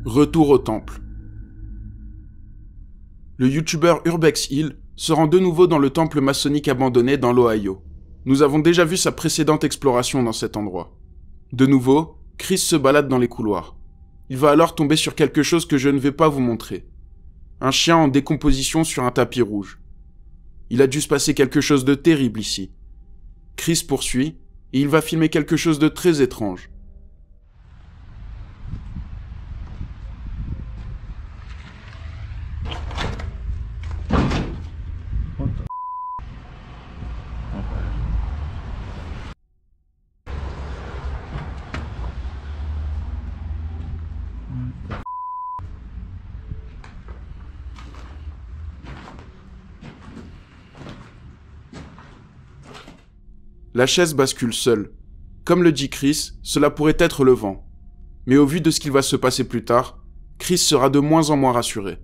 Retour au temple. Le youtubeur Urbex Hill se rend de nouveau dans le temple maçonnique abandonné dans l'Ohio. Nous avons déjà vu sa précédente exploration dans cet endroit. De nouveau, Chris se balade dans les couloirs. Il va alors tomber sur quelque chose que je ne vais pas vous montrer. Un chien en décomposition sur un tapis rouge. Il a dû se passer quelque chose de terrible ici. Chris poursuit, et il va filmer quelque chose de très étrange. La chaise bascule seule. Comme le dit Chris, cela pourrait être le vent. Mais au vu de ce qu'il va se passer plus tard, Chris sera de moins en moins rassuré.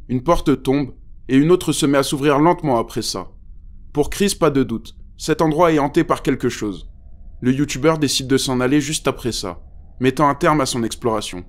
Une porte tombe, et une autre se met à s'ouvrir lentement après ça. Pour Chris, pas de doute, cet endroit est hanté par quelque chose. Le youtubeur décide de s'en aller juste après ça, mettant un terme à son exploration.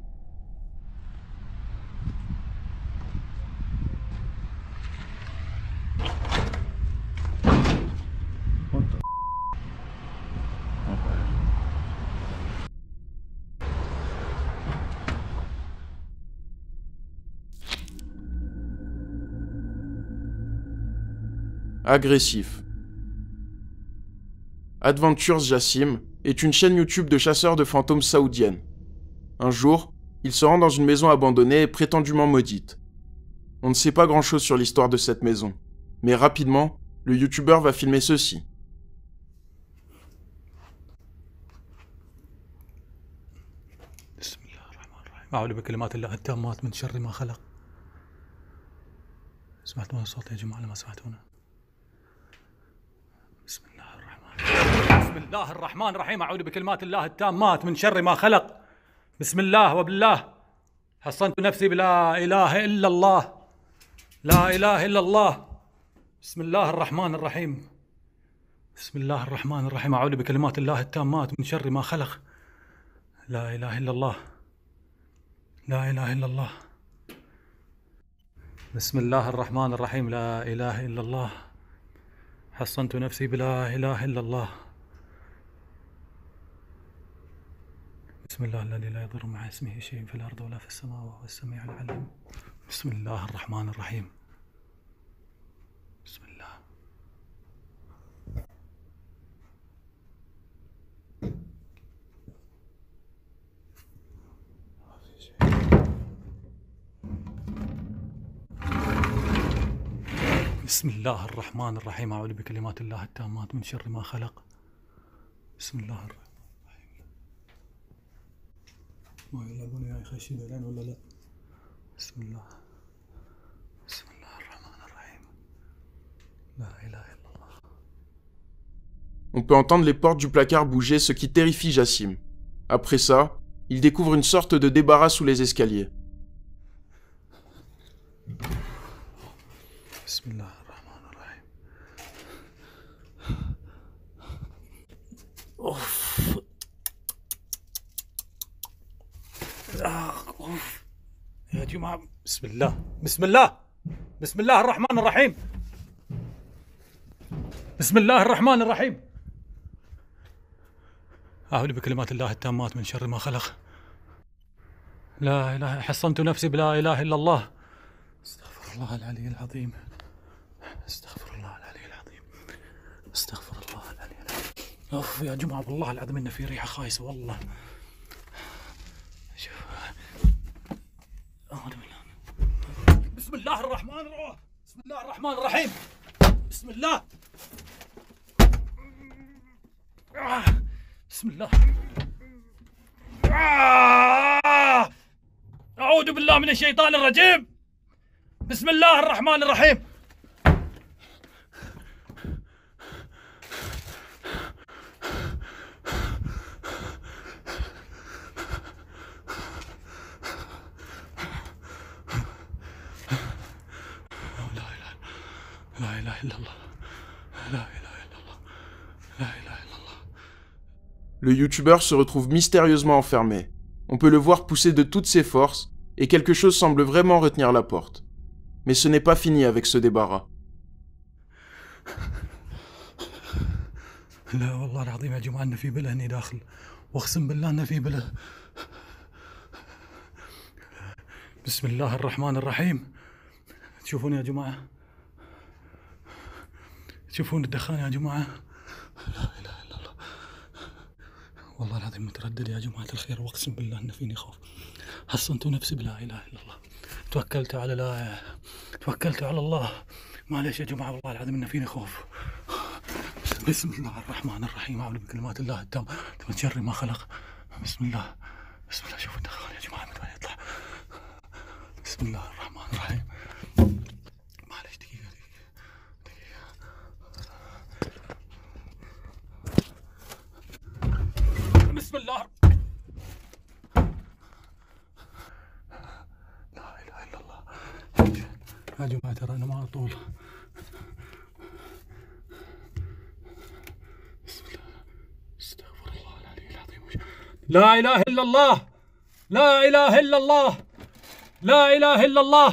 Agressif. Adventures Jassim est une chaîne YouTube de chasseurs de fantômes saoudienne. Un jour, il se rend dans une maison abandonnée et prétendument maudite. On ne sait pas grand-chose sur l'histoire de cette maison, mais rapidement, le youtubeur va filmer ceci. أعوذ بكلمات الله التامات من شر ما خلق. سمعتون الصوت يا جماعة لما سمعتونه؟ بسم الله الرحمن الرحيم. أعوذ بكلمات الله التامات من شر ما خلق. بسم الله وبالله حصنت نفسي بلا إله إلا الله. لا إله إلا الله. بسم الله الرحمن الرحيم. بسم الله الرحمن الرحيم. أعوذ بكلمات الله التامات من شر ما خلق. لا إله إلا الله. لا إله إلا الله. بسم الله الرحمن الرحيم. لا إله إلا الله. حصنت نفسي بلا إله إلا الله. بسم الله الذي لا يضر مع اسمه شيء في الأرض ولا في السماء وهو السميع العليم. بسم الله الرحمن الرحيم. بسم الله. بسم الله الرحمن الرحيم. أعوذ بكلمات الله التامات من شر ما خلق. بسم الله الرحمن الرحيم. ما يلعبون يا خشين الآن ولا لا؟ بسم الله. بسم الله الرحمن الرحيم. لا إله إلا الله. On peut entendre les portes du placard bouger, ce qui terrifie Jassim. Après ça, il découvre une sorte de débarras sous les escaliers. بسم الله الرحمن الرحيم. جماعة بسم الله بسم الله بسم الله الرحمن الرحيم بسم الله الرحمن الرحيم. أعوذ بكلمات الله التامات من شر ما خلق. لا إله، حصنت نفسي بلا إله إلا الله. استغفر الله العلي العظيم. استغفر الله العلي العظيم. استغفر الله العلي العظيم. أوف يا جماعة والله العظيم إن في ريحة خايسة والله. شوف. أعوذ بالله. بسم الله الرحمن الرحيم. بسم الله الرحمن الرحيم. بسم الله. بسم الله. أعوذ بالله من الشيطان الرجيم. بسم الله الرحمن الرحيم. لا إله إلا الله. لا إله إلا الله. لا إله إلا الله. Le youtubeur se retrouve mystérieusement enfermé. On peut le voir pousser de toutes ses forces, et quelque chose semble vraiment retenir la porte. Mais ce n'est pas fini avec ce débarras. لا والله العظيم يا جماعة إن في بله هني داخل، واقسم بالله إن في بله. بسم الله الرحمن الرحيم. تشوفون يا جماعة؟ تشوفون الدخان يا جماعة؟ لا إله إلا الله. والله العظيم متردد يا جماعة الخير، واقسم بالله إن فيني خوف. حصنت نفسي بلا إله إلا الله. توكلت على الله. معليش يا جماعة والله العظيم إن فيني خوف. بسم الله الرحمن الرحيم. أعوذ بكلمات الله التامة من شر ما خلق. بسم الله. بسم الله. شوفوا الدخان يا جماعة متى يطلع. بسم الله الرحمن الرحيم. معليش دقيقة. بسم الله. لا إله إلا الله. يا جماعة ترى أنا ما أطول. بسم الله. استغفر الله العلي العظيم. لا إله إلا الله. لا إله إلا الله. لا إله إلا الله.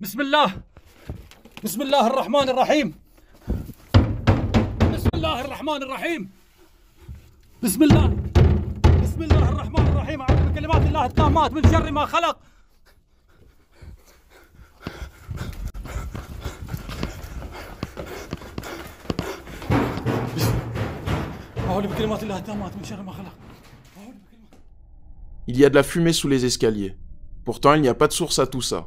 بسم الله. بسم الله الرحمن الرحيم. بسم الله الرحمن الرحيم. بسم الله. بسم الله الرحمن الرحيم. أعوذ بكلمات الله التامات من شر ما خلق. أعوذ بكلمات الله التامات من شر ما خلق. Il y a de la fumée sous les escaliers. Pourtant, il n'y a pas de source à tout ça.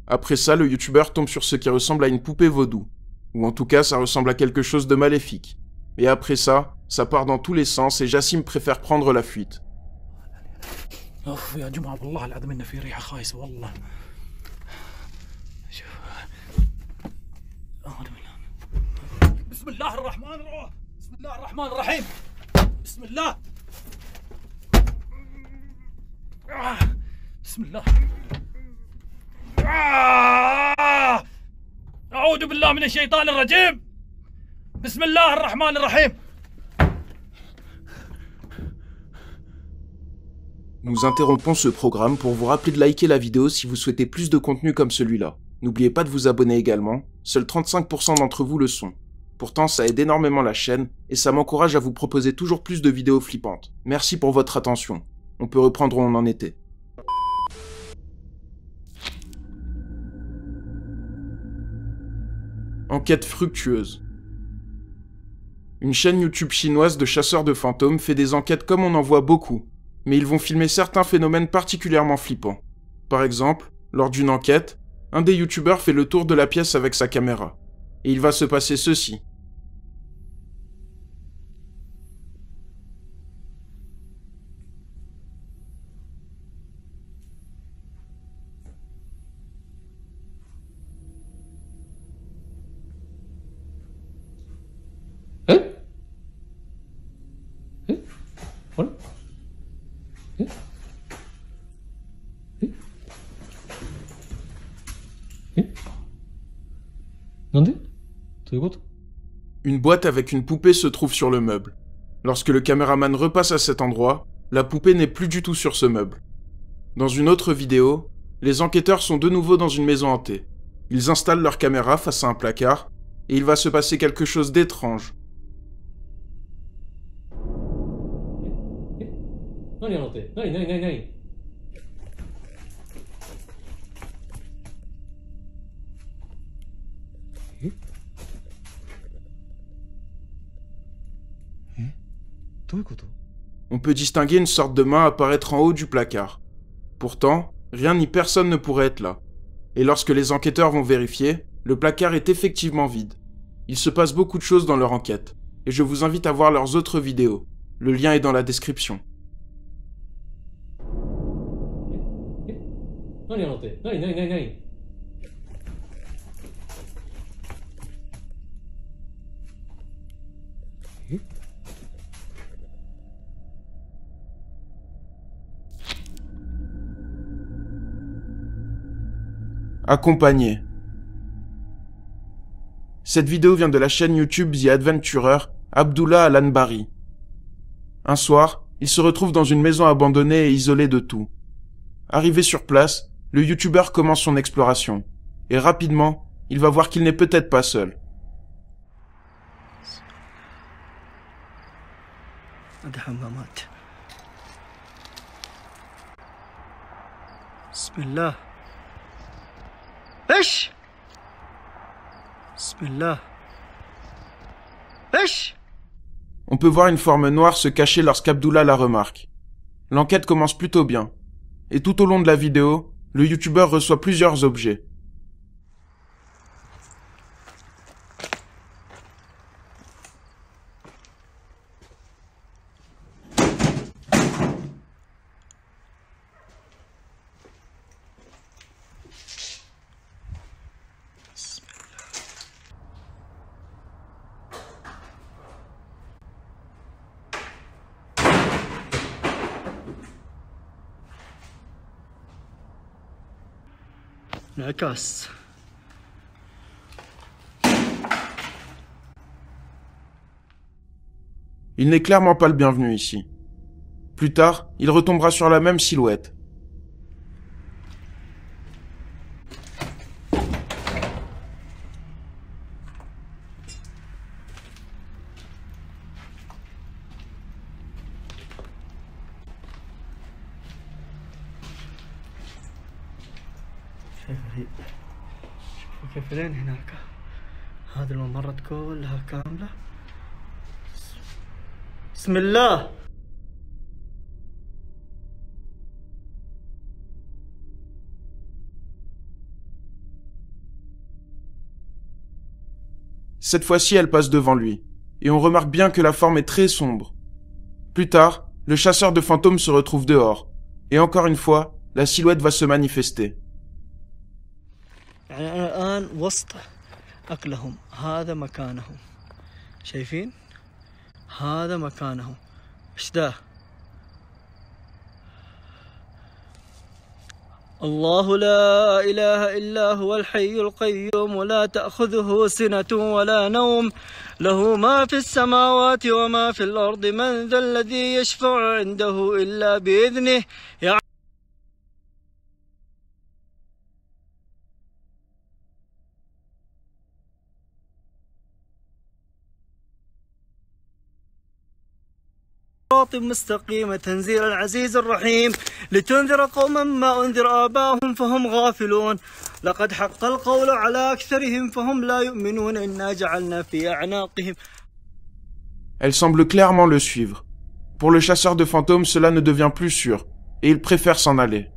Après ça, le youtubeur tombe sur ce qui ressemble à une poupée vaudou. Ou en tout cas, ça ressemble à quelque chose de maléfique. Et après ça part dans tous les sens et Jassim préfère prendre la fuite. أوف يا جماعة والله العظيم إن في ريحة خايسة والله. شوف. أعوذ بالله. بسم الله الرحمن الرحيم. بسم الله الرحمن الرحيم. بسم الله. بسم الله. أعوذ بالله من الشيطان الرجيم. بسم الله الرحمن الرحيم. Nous interrompons ce programme pour vous rappeler de liker la vidéo si vous souhaitez plus de contenu comme celui-là. N'oubliez pas de vous abonner également, seuls 35% d'entre vous le sont. Pourtant, ça aide énormément la chaîne et ça m'encourage à vous proposer toujours plus de vidéos flippantes. Merci pour votre attention. On peut reprendre où on en était. Enquête fructueuse. Une chaîne YouTube chinoise de chasseurs de fantômes fait des enquêtes comme on en voit beaucoup, mais ils vont filmer certains phénomènes particulièrement flippants. Par exemple, lors d'une enquête, un des youtubeurs fait le tour de la pièce avec sa caméra. Et il va se passer ceci. Voilà. Une boîte avec une poupée se trouve sur le meuble. Lorsque le caméraman repasse à cet endroit, la poupée n'est plus du tout sur ce meuble. Dans une autre vidéo, les enquêteurs sont de nouveau dans une maison hantée. Ils installent leur caméra face à un placard, et il va se passer quelque chose d'étrange. 何やろうって何 On peut distinguer une sorte de main apparaître en haut du placard. Pourtant, rien ni personne ne pourrait être là. Et lorsque les enquêteurs vont vérifier, le placard est effectivement vide. Il se passe beaucoup de choses dans leur enquête, et je vous invite à voir leurs autres vidéos. Le lien est dans la description. 何やろうって何 Accompagné. Cette vidéo vient de la chaîne YouTube The Adventurer Abdullah Al-Anbari. Un soir, il se retrouve dans une maison abandonnée et isolée de tout. Arrivé sur place, le youtubeur commence son exploration. Et rapidement, il va voir qu'il n'est peut-être pas seul. Bismillah. ايش؟ بسم الله. ايش؟ On peut voir une forme noire se cacher lorsqu'Abdullah la remarque. L'enquête commence plutôt bien. Et tout au long de la vidéo, le youtubeur reçoit plusieurs objets. انعكاس. Il n'est clairement pas le bienvenu ici. Plus tard, il retombera sur la même silhouette. شوفوا كيف لين هناك. هذه الممرات كلها كاملة. بسم الله. Cette fois-ci, elle passe devant lui, et on remarque bien que la forme est très sombre. Plus tard, le chasseur de fantômes se retrouve dehors, et encore une fois, la silhouette va se manifester. يعني أنا الآن وسط أكلهم. هذا مكانهم. شايفين؟ هذا مكانهم. إيش ده؟ الله لا إله إلا هو الحي القيوم ولا تأخذه سنة ولا نوم له ما في السماوات وما في الأرض من ذا الذي يشفع عنده إلا بإذنه صراط مستقيم تنزيل العزيز الرحيم لتنذر قوما ما أنذر آباهم فهم غافلون لقد حق القول على أكثرهم فهم لا يؤمنون إنا جعلنا في أعناقهم. Elle semble clairement le suivre. Pour le chasseur de fantômes, cela ne devient plus sûr, et il préfère s'en aller.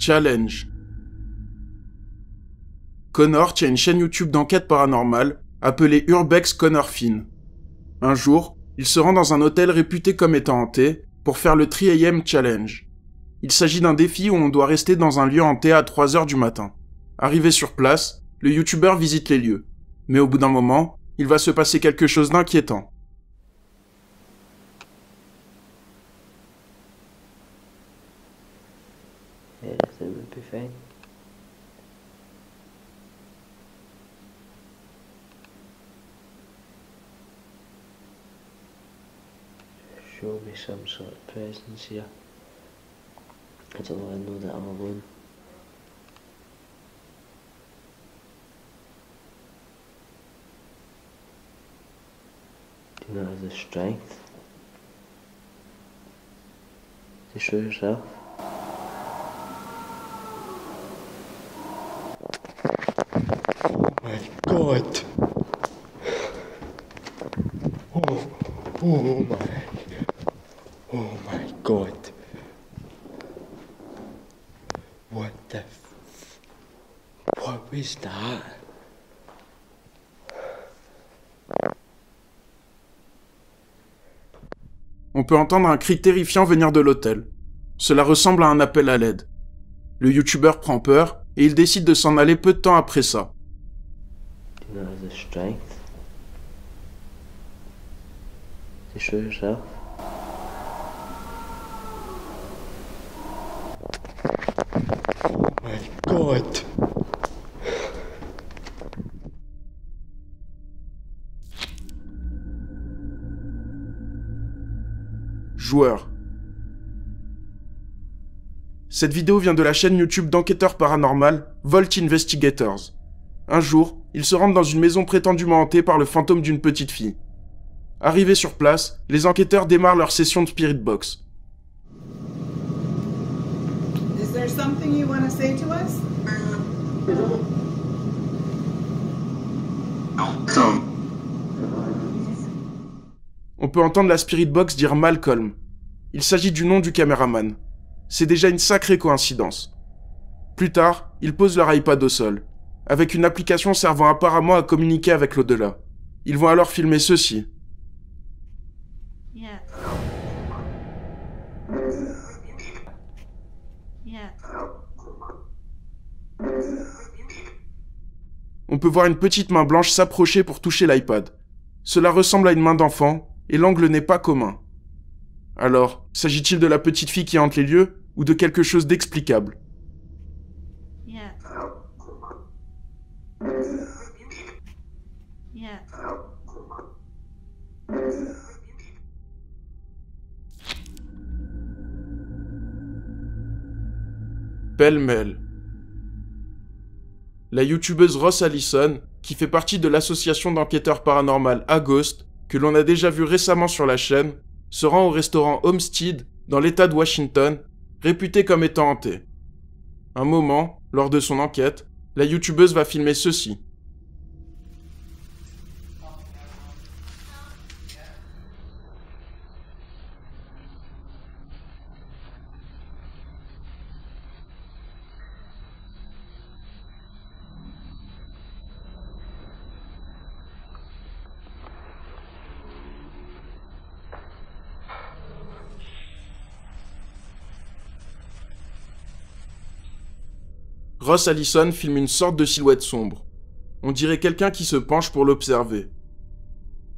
Challenge. Connor tient une chaîne YouTube d'enquête paranormale appelée Urbex Connor Finn. Un jour, il se rend dans un hôtel réputé comme étant hanté pour faire le 3 AM Challenge. Il s'agit d'un défi où on doit rester dans un lieu hanté à 3 heures du matin. Arrivé sur place, le youtubeur visite les lieux. Mais au bout d'un moment, il va se passer quelque chose d'inquiétant. Yes, it would be fine. Show me some sort of presence here. I don't want to know that I'm alone. Do you not have the strength to show yourself? Oh my God! Oh my God! What the what was that? On peut entendre un cri terrifiant venir de l'hôtel. Cela ressemble à un appel à l'aide. Le youtubeur prend peur et il décide de s'en aller peu de temps après ça. Do you not have the strength to show yourself? Oh my God! Joueur. Cette vidéo vient de la chaîne YouTube d'enquêteurs paranormal Vault Investigators. Un jour, ils se rendent dans une maison prétendument hantée par le fantôme d'une petite fille. Arrivés sur place, les enquêteurs démarrent leur session de Spirit Box. Is there something you want to say to us? On peut entendre la Spirit Box dire Malcolm. Il s'agit du nom du caméraman. C'est déjà une sacrée coïncidence. Plus tard, ils posent leur iPad au sol, avec une application servant apparemment à communiquer avec l'au-delà. Ils vont alors filmer ceci. Yeah. Yeah. On peut voir une petite main blanche s'approcher pour toucher l'iPad. Cela ressemble à une main d'enfant, et l'angle n'est pas commun. Alors, s'agit-il de la petite fille qui hante les lieux, ou de quelque chose d'explicable? Yeah. Yeah. Pêle-mêle. La youtubeuse Ross Allison, qui fait partie de l'association d'enquêteurs paranormal A-Ghost, que l'on a déjà vu récemment sur la chaîne, se rend au restaurant Homestead, dans l'état de Washington, réputé comme étant hanté. Un moment, lors de son enquête, la youtubeuse va filmer ceci. Ross Allison filme une sorte de silhouette sombre. On dirait quelqu'un qui se penche pour l'observer.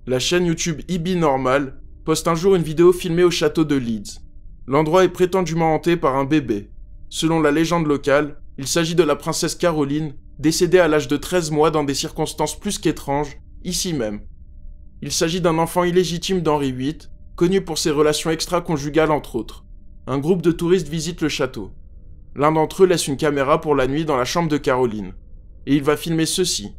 La chaîne YouTube IB Normal poste un jour une vidéo filmée au château de Leeds. L'endroit est prétendument hanté par un bébé. Selon la légende locale, il s'agit de la princesse Caroline, décédée à l'âge de 13 mois dans des circonstances plus qu'étranges, ici même. Il s'agit d'un enfant illégitime d'Henri VIII, connu pour ses relations extra-conjugales entre autres. Un groupe de touristes visite le château. L'un d'entre eux laisse une caméra pour la nuit dans la chambre de Caroline. Et il va filmer ceci.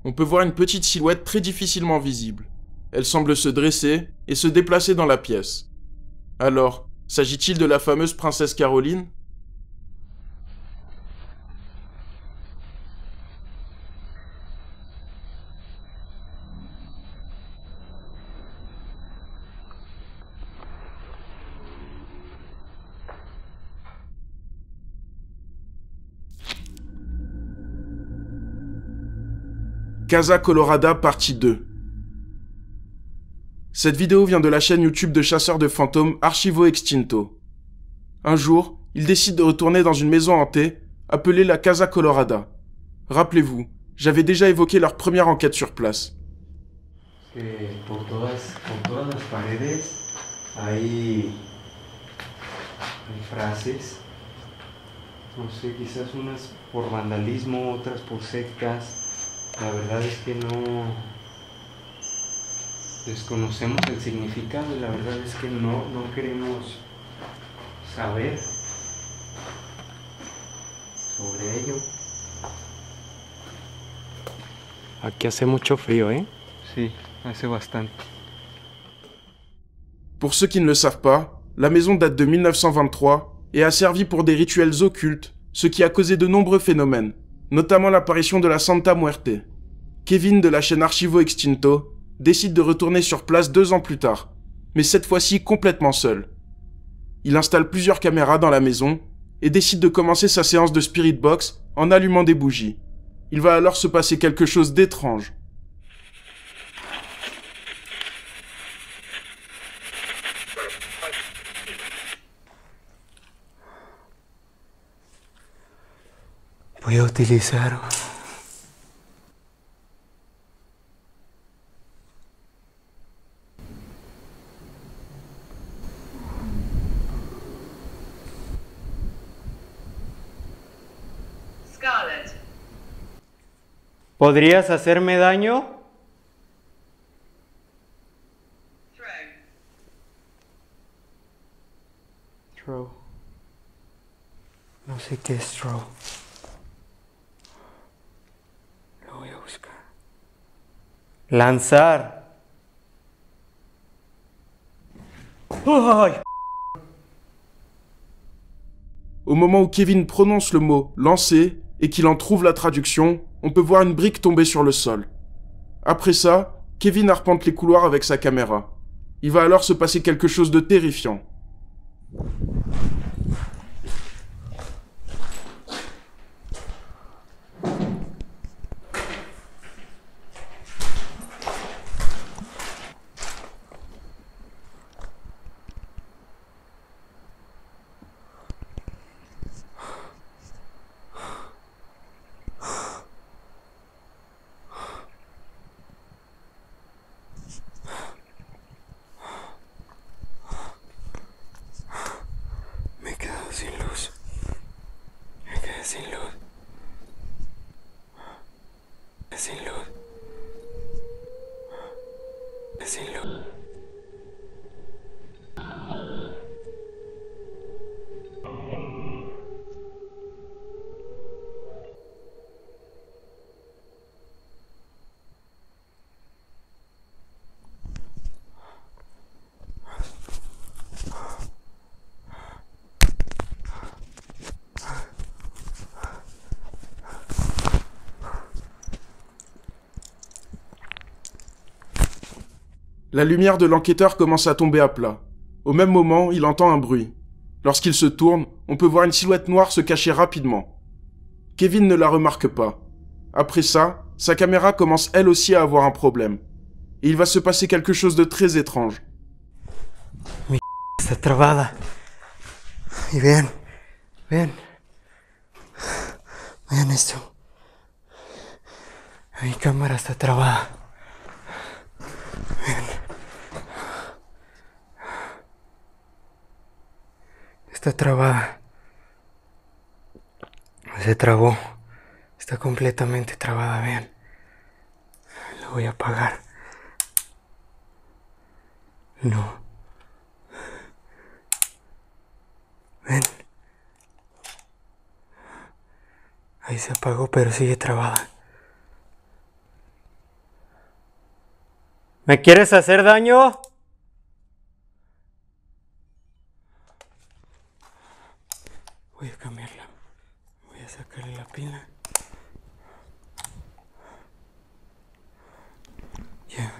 On peut voir une petite silhouette très difficilement visible. Elle semble se dresser et se déplacer dans la pièce. Alors, s'agit-il de la fameuse princesse Caroline ? Casa Colorada partie 2. Cette vidéo vient de la chaîne YouTube de chasseurs de fantômes Archivo Extinto. Un jour, ils décident de retourner dans une maison hantée, appelée la Casa Colorada. Rappelez-vous, j'avais déjà évoqué leur première enquête sur place. Por todas las paredes hay frases, no sé, quizás unas por vandalismo, otras por sectas. La verdad es que no desconocemos el significado y la verdad es que no queremos saber sobre ello. Aquí hace mucho frío, ¿eh? Sí, hace bastante. Pour ceux qui ne le savent pas, la maison date de 1923 et a servi pour des rituels occultes, ce qui a causé de nombreux phénomènes, notamment l'apparition de la Santa Muerte. Kevin de la chaîne Archivo Extinto décide de retourner sur place 2 ans plus tard, mais cette fois-ci complètement seul. Il installe plusieurs caméras dans la maison et décide de commencer sa séance de Spirit Box en allumant des bougies. Il va alors se passer quelque chose d'étrange. Voy a utilizar Scarlet. ¿Podrías hacerme daño? Throw. No sé qué es throw. Lo voy a buscar. Lanzar. ¡Ay! Au moment où Kevin prononce le mot « lancer » et qu'il en trouve la traduction, on peut voir une brique tomber sur le sol. Après ça, Kevin arpente les couloirs avec sa caméra. Il va alors se passer quelque chose de terrifiant. Sin luz. Me quedé sin luz. Sin luz. Sin luz. La lumière de l'enquêteur commence à tomber à plat. Au même moment, il entend un bruit. Lorsqu'il se tourne, on peut voir une silhouette noire se cacher rapidement. Kevin ne la remarque pas. Après ça, sa caméra commence elle aussi à avoir un problème. Et il va se passer quelque chose de très étrange. Mi está trabada. Y vean. Vean esto. Mi cámara está trabada. Vean. Está trabada. Se trabó. Está completamente trabada, vean. Lo voy a apagar. No. Ven. Ahí se apagó, pero sigue trabada. ¿Me quieres hacer daño? Voy a cambiarla. Voy a sacarle la pila. Ya.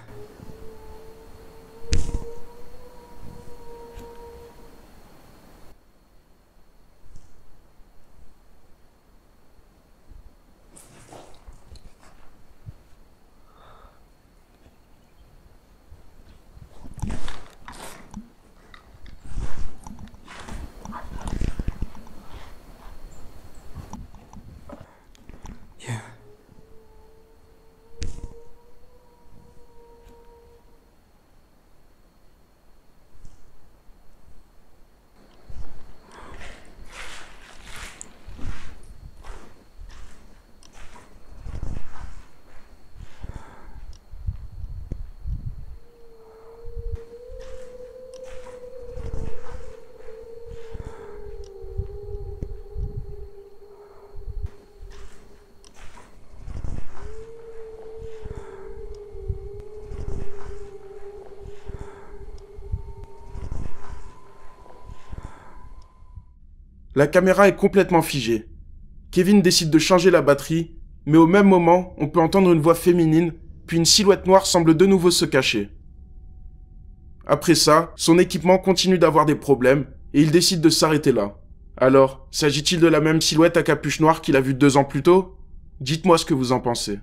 La caméra est complètement figée. Kevin décide de changer la batterie, mais au même moment, on peut entendre une voix féminine, puis une silhouette noire semble de nouveau se cacher. Après ça, son équipement continue d'avoir des problèmes, et il décide de s'arrêter là. Alors, s'agit-il de la même silhouette à capuche noire qu'il a vue 2 ans plus tôt? Dites-moi ce que vous en pensez.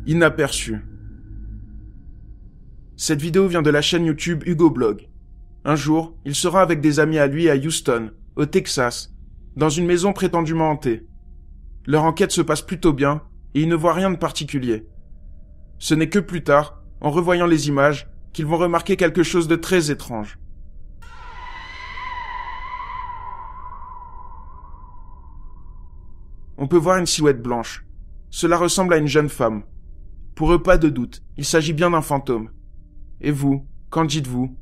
Inaperçu. Cette vidéo vient de la chaîne YouTube Hugo Blog. Un jour, il sera avec des amis à lui à Houston, au Texas, dans une maison prétendument hantée. Leur enquête se passe plutôt bien, et ils ne voient rien de particulier. Ce n'est que plus tard, en revoyant les images, qu'ils vont remarquer quelque chose de très étrange. On peut voir une silhouette blanche. Cela ressemble à une jeune femme. Pour eux, pas de doute, il s'agit bien d'un fantôme. Et vous, qu'en dites-vous?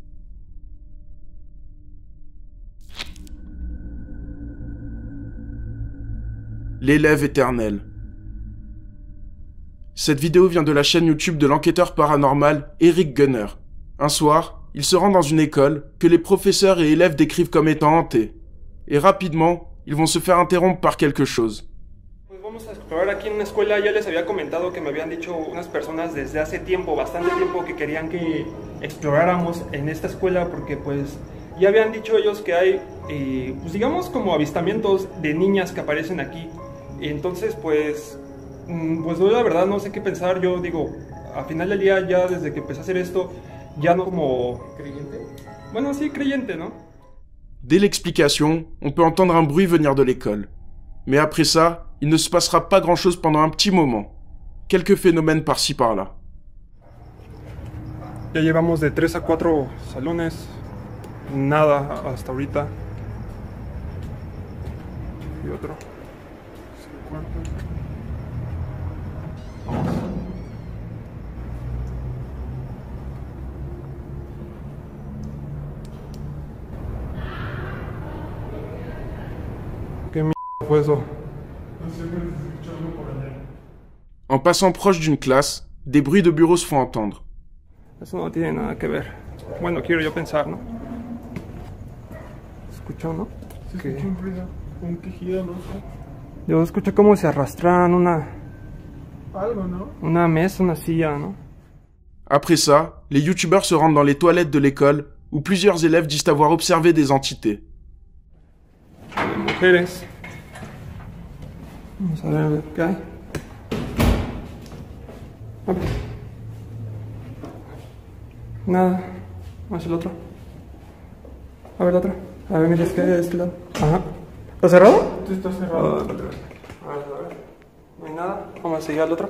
L'élève éternel. Cette vidéo vient de la chaîne YouTube de l'enquêteur paranormal Eric Gunner. Un soir, il se rend dans une école que les professeurs et élèves décrivent comme étant hantée. Et rapidement, ils vont se faire interrompre par quelque chose. Vamos a explorar aquí en una escuela. Ya les había comentado que me habían dicho unas personas desde hace tiempo, bastante tiempo, que querían que exploráramos en esta escuela porque pues ya habían dicho ellos que hay, pues digamos como avistamientos de niñas que aparecen aquí. Entonces pues yo la verdad no sé qué pensar. Yo digo, al final del día ya desde que empecé a hacer esto, ya no como... ¿Creyente? Bueno, sí, creyente, ¿no? Dès l'explication, on peut entendre un bruit venir de l'école. Mais après ça, il ne se passera pas grand-chose pendant un petit moment. Quelques phénomènes par-ci par-là. Ya llevamos de 3 a 4 salones. Nada hasta ahorita. Y otro. ¿Qué mierda fue eso? En passant proche d'une classe, des bruits de bureaux se font entendre. Eso no tiene nada que ver. Bueno, quiero yo pensar, ¿no? ¿Escuchó, no? Se escuchó un ruido, un quejido, no sé. Yo escuché cómo se arrastraban Algo, ¿no? una mesa, una silla, ¿no? Après ça, les youtubeurs se rendent dans les toilettes de l'école où plusieurs élèves disent avoir observé des entités. Mujeres. Vamos a ver qué hay. Nada. Vamos al otro. A ver el otro. A ver, mira, es que de este lado. Ajá. ¿Está cerrado? Sí, está cerrado. A ver. No hay nada. Vamos a seguir al otro.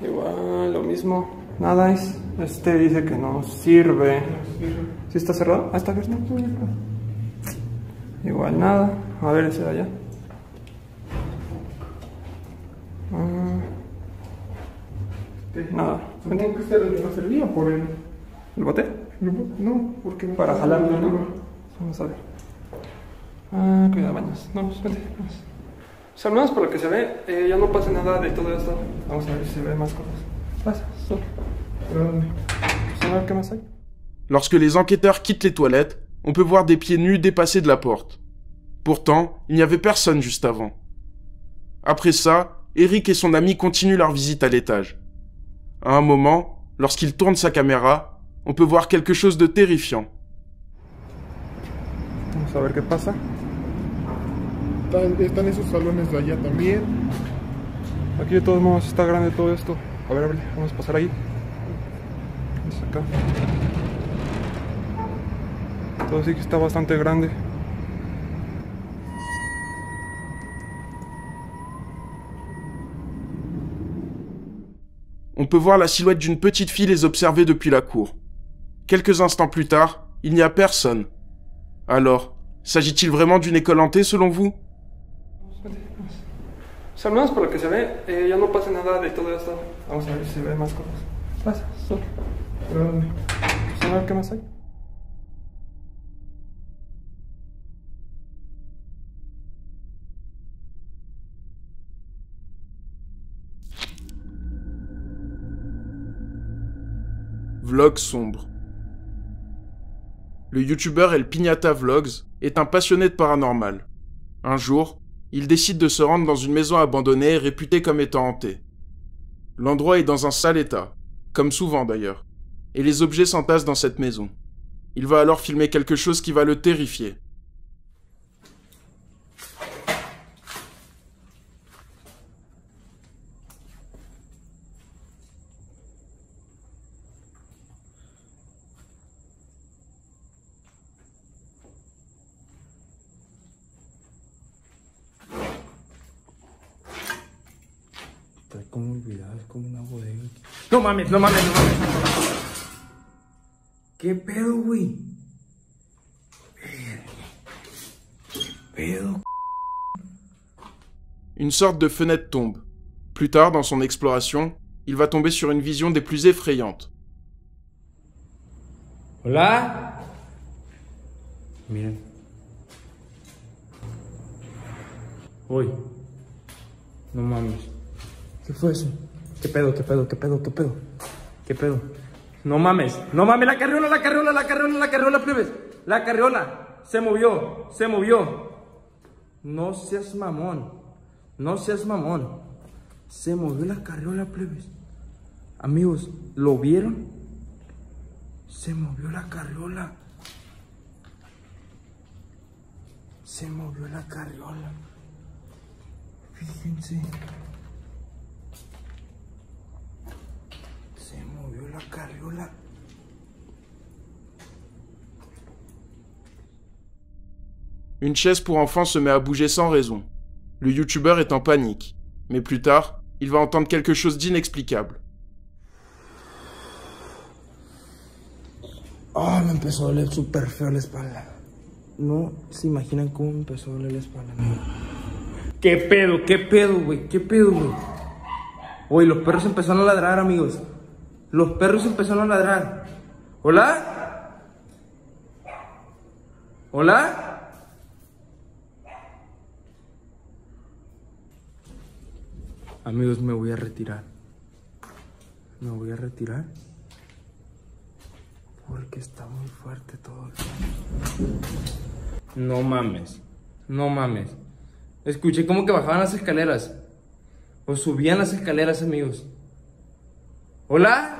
Igual, lo mismo. Nada es. Este dice que no sirve. ¿Sí está cerrado? Ah, está abierto. Igual nada. A ver ese de allá. Nada. Supongo que este no servía por el... ¿El bote? No, porque... Para jalarlo, ¿no? Vamos a ver. Cuidado, baños. No, vente. Vamos. O sea, al menos por lo que se ve, ya no pasa nada de todo esto. Vamos a ver si se ve más cosas. Pasa, solo. Vamos a ver qué más hay. Lorsque les enquêteurs quittent les toilettes, on peut voir des pieds nus dépasser de la porte. Pourtant, il n'y avait personne juste avant. Après ça, Eric et son ami continuent leur visite à l'étage. À un moment, lorsqu'il tourne sa caméra, on peut voir quelque chose de terrifiant. Vamos a ver qué pasa. Están esos salones de allá también. Aquí de todos modos está grande todo esto. A ver, vamos a pasar ahí. Vamos acá. Todo sí que está bastante grande. On peut voir la silhouette d'une petite fille les observer depuis la cour. Quelques instants plus tard, il n'y a personne. Alors, s'agit-il vraiment d'une école hantée selon vous? Pues al menos por lo que se ve, ya no pasa nada de todo esto. Vamos a ver si se ve más cosas. Pasa, solo. ¿Pero dónde? Pues a ver qué más hay. Vlog sombre. Le youtubeur El Piñata Vlogs est un passionné de paranormal. Un jour, il décide de se rendre dans une maison abandonnée réputée comme étant hantée. L'endroit est dans un sale état, comme souvent d'ailleurs, et les objets s'entassent dans cette maison. Il va alors filmer quelque chose qui va le terrifier. Está como olvidado, es como una bodega. No mames, no mames, no mames. ¿Qué pedo, güey? ¿Qué pedo? Une sorte de fenêtre tombe. Plus tard, dans son exploration, il va tomber sur une vision des plus effrayantes. Hola. Miren. Uy. No mames. ¿Qué fue eso? ¿Qué pedo, qué pedo, qué pedo, qué pedo? ¿Qué pedo? No mames, no mames, la carriola, la carriola, la carriola, la carriola, plebes. La carriola, se movió, se movió. No seas mamón, no seas mamón. Se movió la carriola, plebes. Amigos, ¿lo vieron? Se movió la carriola. Se movió la carriola. Fíjense. Se movió la carriola. Une chaise pour enfants se met à bouger sans raison. Le youtubeur est en panique. Mais plus tard, il va entendre quelque chose d'inexplicable. Oh, me empezó a doler súper feo la espalda. No se imaginan cómo me empezó a doler la espalda, amigo. ¿Qué pedo, güey? ¿Qué pedo, güey? Oye, los perros empezaron a ladrar, amigos. Los perros empezaron a ladrar. ¿Hola? ¿Hola? Amigos, me voy a retirar. Me voy a retirar. Porque está muy fuerte todo. No mames. No mames. Escuché como que bajaban las escaleras. O subían las escaleras, amigos. ¿Hola?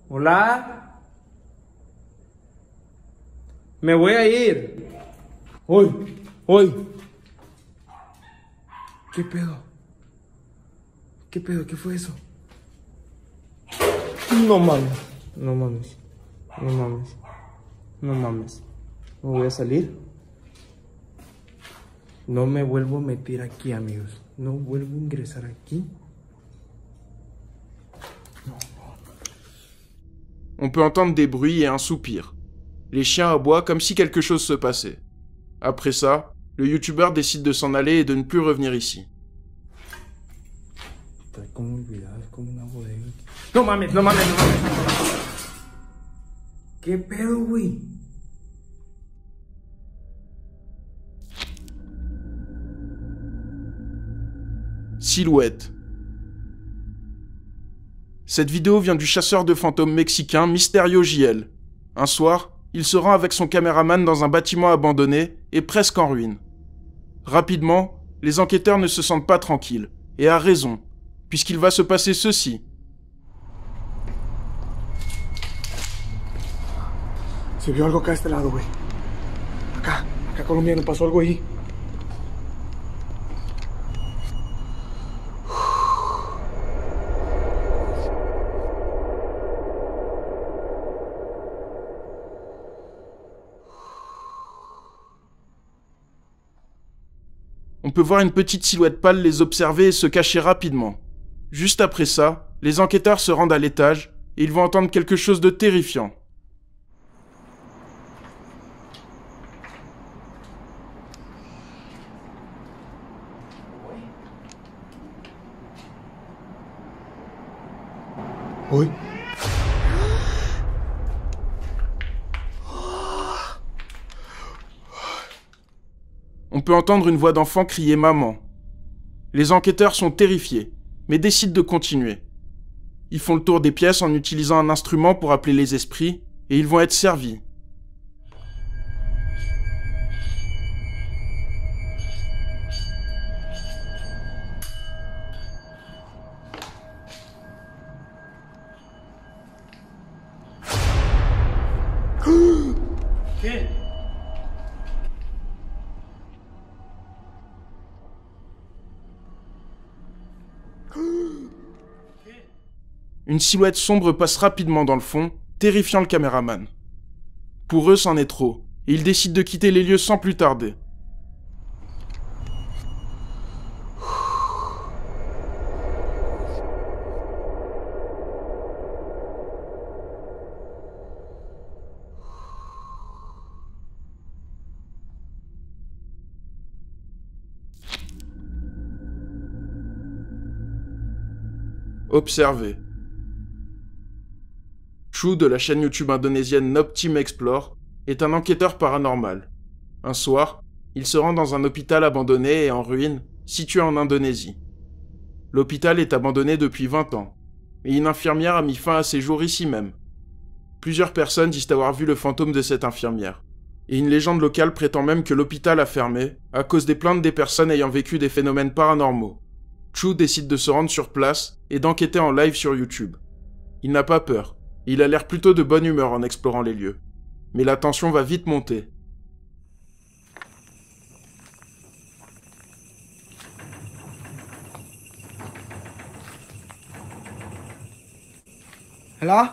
¿Hola? Me voy a ir. Hoy. ¿Qué pedo? ¿Qué pedo? ¿Qué fue eso? No mames. No mames. No mames. No mames. Me voy a salir. No me vuelvo a meter aquí, amigos. No vuelvo a ingresar aquí. On peut entendre des bruits et un soupir. Les chiens aboient comme si quelque chose se passait. Après ça, le youtubeur décide de s'en aller et de ne plus revenir ici. Está como olvidado, es como una bodega. No mames, no mames, no mames. ¿Qué pedo, güey? Silhouette. Cette vidéo vient du chasseur de fantômes mexicain Mysterio JL. Un soir, il se rend avec son caméraman dans un bâtiment abandonné et presque en ruine. Rapidement, les enquêteurs ne se sentent pas tranquilles, et à raison, puisqu'il va se passer ceci. Se vio algo acá a este lado, güey. Acá colombiano, pasó algo ahí. On peut voir une petite silhouette pâle les observer et se cacher rapidement. Juste après ça, les enquêteurs se rendent à l'étage et ils vont entendre quelque chose de terrifiant. boy. On peut entendre une voix d'enfant crier « Maman ». Les enquêteurs sont terrifiés, mais décident de continuer. Ils font le tour des pièces en utilisant un instrument pour appeler les esprits, et ils vont être servis. Une silhouette sombre passe rapidement dans le fond, terrifiant le caméraman. Pour eux, c'en est trop, et ils décident de quitter les lieux sans plus tarder. Observez. Chu de la chaîne YouTube indonésienne Nob Team Explore est un enquêteur paranormal. Un soir, il se rend dans un hôpital abandonné et en ruine, situé en Indonésie. L'hôpital est abandonné depuis 20 ans, et une infirmière a mis fin à ses jours ici même. Plusieurs personnes disent avoir vu le fantôme de cette infirmière, et une légende locale prétend même que l'hôpital a fermé à cause des plaintes des personnes ayant vécu des phénomènes paranormaux. Chu décide de se rendre sur place et d'enquêter en live sur YouTube. Il n'a pas peur, et il a l'air plutôt de bonne humeur en explorant les lieux. Mais la tension va vite monter. Halo?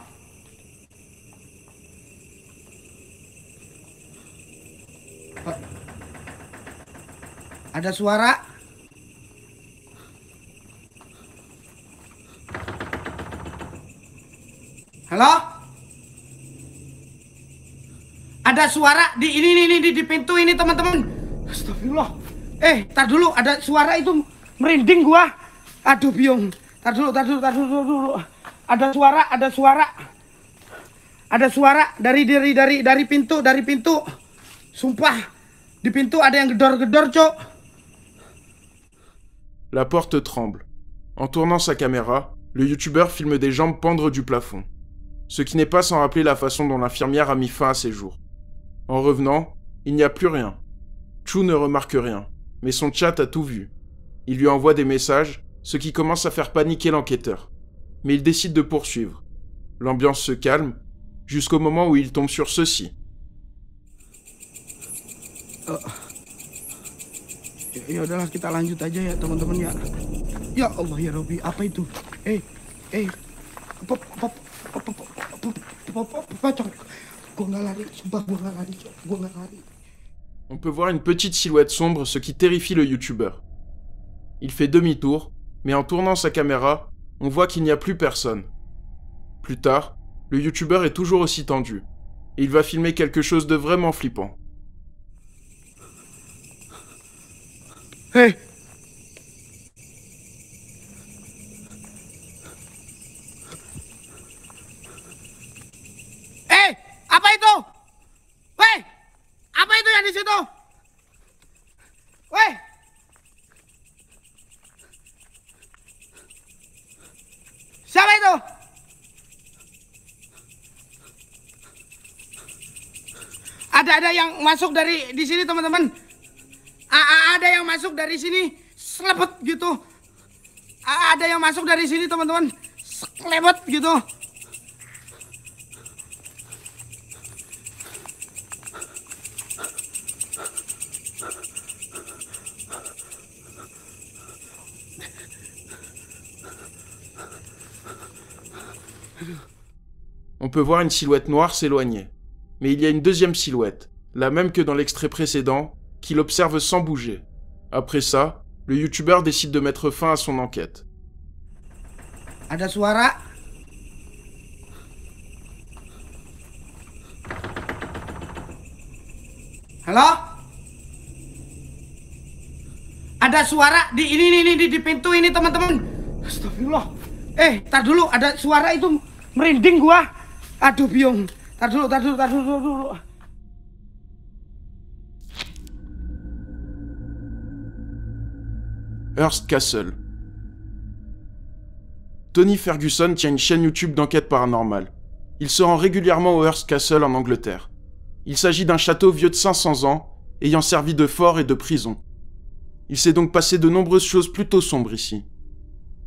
Ada suara? Halo? Ada suara di ini di pintu ini teman-teman. Astagfirullah. Tar dulu, ada suara itu merinding gua. Aduh biung. Tar dulu. Ada suara dari pintu. Sumpah, di pintu ada yang gedor-gedor, Cok. La porte tremble. En tournant sa caméra, le youtubeur filme des jambes pendre du plafond. Ce qui n'est pas sans rappeler la façon dont l'infirmière a mis fin à ses jours. En revenant, il n'y a plus rien. Chu ne remarque rien, mais son chat a tout vu. Il lui envoie des messages, ce qui commence à faire paniquer l'enquêteur. Mais il décide de poursuivre. L'ambiance se calme, jusqu'au moment où il tombe sur ceci. Ya udahlah, kita lanjut aja ya teman-teman ya. Ya Allah ya Rabbi, apa itu? On peut voir une petite silhouette sombre, ce qui terrifie le youtubeur. Il fait demi-tour, mais en tournant sa caméra, on voit qu'il n'y a plus personne. Plus tard, le youtubeur est toujours aussi tendu, et il va filmer quelque chose de vraiment flippant. Apa itu? Apa itu yang di situ? Siapa itu? Ada yang masuk dari di sini teman-teman. Ada yang masuk dari sini, selebet gitu. Ada yang masuk dari sini teman-teman, selebet gitu. On peut voir une silhouette noire s'éloigner. Mais il y a une deuxième silhouette, la même que dans l'extrait précédent, qui l'observe sans bouger. Après ça, le youtubeur décide de mettre fin à son enquête. Ada suara? Halo? Ada suara di ini di pintu ini teman-teman. Astagfirullah. Tar dulu, ada suara itu Merinding gua. Aduh, Biung. Tar dulu. Hearst Castle. Tony Ferguson tient une chaîne YouTube d'enquête paranormale. Il se rend régulièrement au Hearst Castle en Angleterre. Il s'agit d'un château vieux de 500 ans, ayant servi de fort et de prison. Il s'est donc passé de nombreuses choses plutôt sombres ici.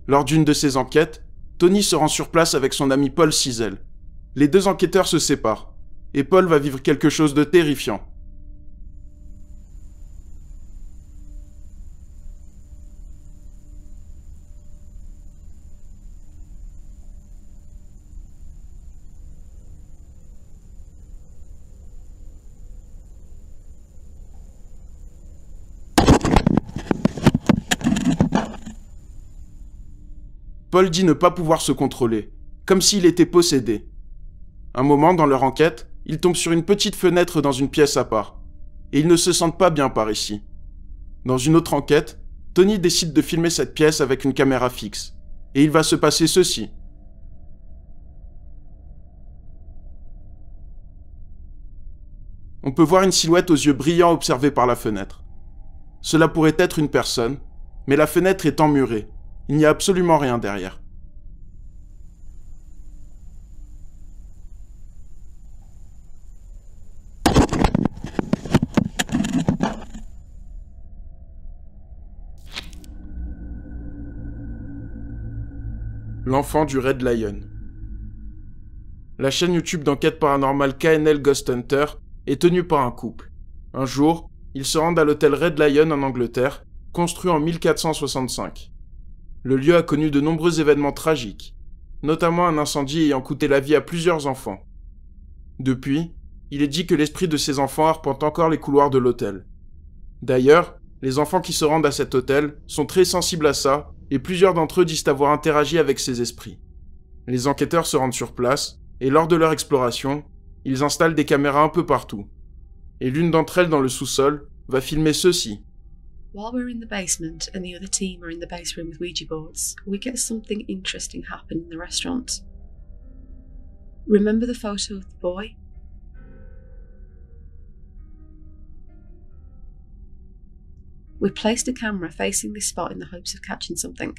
Lors d'une de ses enquêtes, Tony se rend sur place avec son ami Paul Cizell. Les deux enquêteurs se séparent, et Paul va vivre quelque chose de terrifiant. Paul dit ne pas pouvoir se contrôler, comme s'il était possédé. Un moment, dans leur enquête, ils tombent sur une petite fenêtre dans une pièce à part, et ils ne se sentent pas bien par ici. Dans une autre enquête, Tony décide de filmer cette pièce avec une caméra fixe, et il va se passer ceci. On peut voir une silhouette aux yeux brillants observée par la fenêtre. Cela pourrait être une personne, mais la fenêtre est emmurée. Il n'y a absolument rien derrière. L'enfant du Red Lion. La chaîne YouTube d'enquête paranormale KNL Ghost Hunter est tenue par un couple. Un jour, ils se rendent à l'hôtel Red Lion en Angleterre, construit en 1465. Le lieu a connu de nombreux événements tragiques, notamment un incendie ayant coûté la vie à plusieurs enfants. Depuis, il est dit que l'esprit de ces enfants arpente encore les couloirs de l'hôtel. D'ailleurs, les enfants qui se rendent à cet hôtel sont très sensibles à ça, et plusieurs d'entre eux disent avoir interagi avec ces esprits. Les enquêteurs se rendent sur place, et lors de leur exploration, ils installent des caméras un peu partout. Et l'une d'entre elles dans le sous-sol va filmer ceci. While we're in the basement and the other team are in the base room with Ouija boards, we get something interesting happen in the restaurant. Remember the photo of the boy? We placed a camera facing this spot in the hopes of catching something.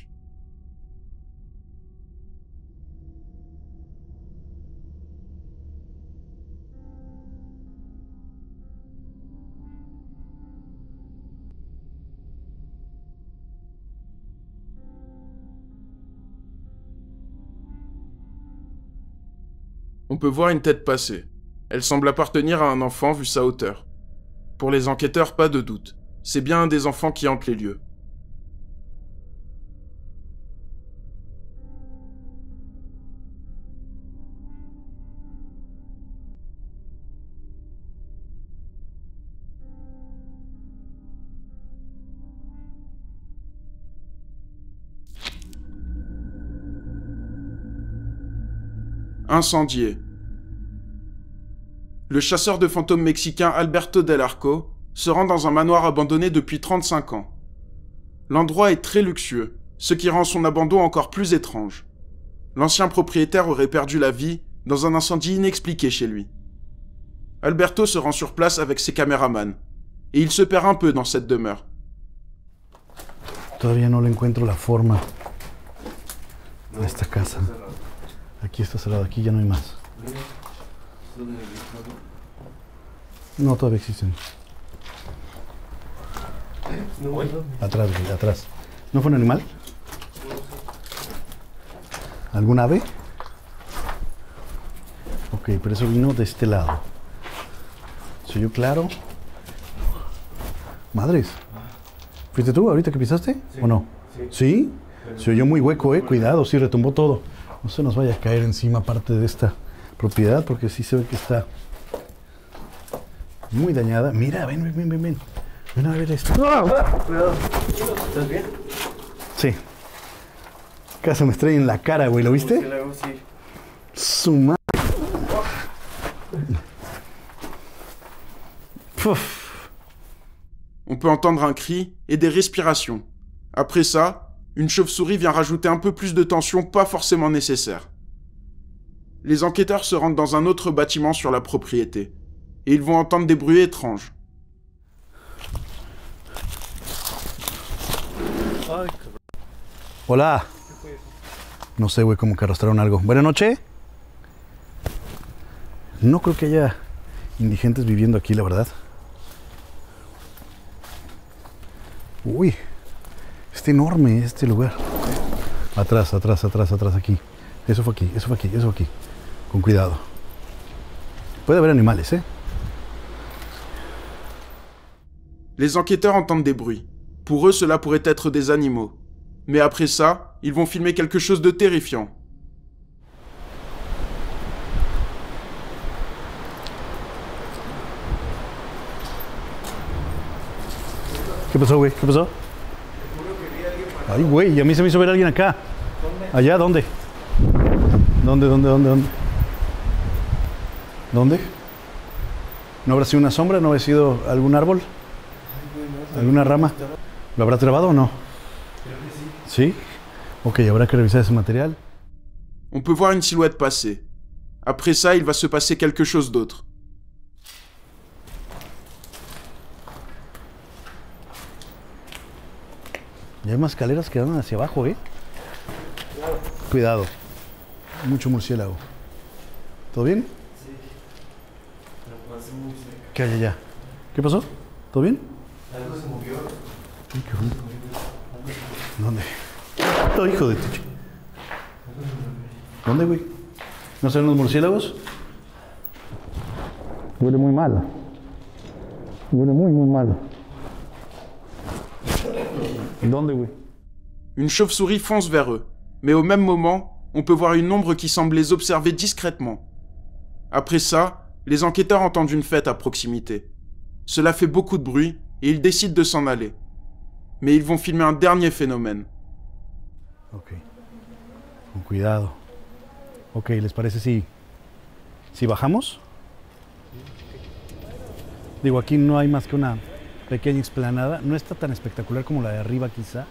On peut voir une tête passer. Elle semble appartenir à un enfant vu sa hauteur. Pour les enquêteurs, pas de doute. C'est bien un des enfants qui hante les lieux. Incendié. Le chasseur de fantômes mexicain Alberto Del Arco se rend dans un manoir abandonné depuis 35 ans. L'endroit est très luxueux, ce qui rend son abandon encore plus étrange. L'ancien propriétaire aurait perdu la vie dans un incendie inexpliqué chez lui. Alberto se rend sur place avec ses caméramans, et il se perd un peu dans cette demeure. Todavía no le encuentro la forma a esta casa. Aquí está cerrado, aquí ya no hay más. No, todavía existen. Atrás, güey, atrás. ¿No fue un animal? ¿Algún ave? Ok, pero eso vino de este lado. ¿Se oyó claro? Madres. ¿Fuiste tú ahorita que pisaste? Sí. ¿O no? Sí. ¿Sí? Se oyó muy hueco, cuidado, sí, retumbó todo. No se nos vaya a caer encima parte de esta propiedad, porque sí se ve que está muy dañada. Mira, ven. Ven a ver esto. Cuidado. ¿Estás bien? Sí. Casi me estrella en la cara, güey, ¿lo viste? Sí. Su madre. On peut entendre un cri et des respirations. Après ça, une chauve-souris vient rajouter un peu plus de tension pas forcément nécessaire. les enquêteurs se rendent dans un autre bâtiment sur la propriété, et ils vont entendre des bruits étranges. Hola. No sé, güey, como que arrastraron algo. Buenas noches. No creo que haya indigentes viviendo aquí, la verdad. Uy, está enorme este lugar. Atrás, atrás, atrás, atrás, aquí. Eso fue aquí, eso fue aquí, eso fue aquí. Con cuidado. Puede haber animales, ¿eh? Les enquêteurs entendent des bruits. Pour eux, cela pourrait être des animaux. Mais après ça, ils vont filmer quelque chose de terrifiant. ¿Qué pasó, güey? ¿Qué pasó? Ay, güey, a mí se me hizo ver a alguien acá. ¿Allá? ¿Dónde? ¿Dónde? ¿Dónde? ¿No habrá sido una sombra? ¿No habrá sido algún árbol? ¿Alguna rama? ¿Lo habrá trabado o no? ¿Sí? Ok, habrá que revisar ese material. On peut voir une silhouette passer. Après ça, il va se passer quelque chose d'autre. Y hay más escaleras que van hacia abajo, ¿eh? Cuidado. Mucho murciélago. ¿Todo bien? Sí. ¿Qué hay allá? ¿Qué pasó? ¿Todo bien? Algo se movió. Ay, qué ruido. ¿Dónde? Oh, hijo de tu chico. ¿Dónde, güey? ¿No son los murciélagos? Huele muy mal. Huele muy, muy mal. ¿Dónde, güey? Une chauve-souris fonce vers eux, mais au même moment, on peut voir une ombre qui semble les observer discrètement. Après ça, les enquêteurs entendent une fête à proximité. Cela fait beaucoup de bruit et ils décident de s'en aller. Mais ils vont filmer un dernier phénomène. Ok. Con cuidado. Ok, ¿les parece si bajamos? Digo, aquí no hay más que una pequeña explanada. No está tan espectacular como la de arriba, quizá.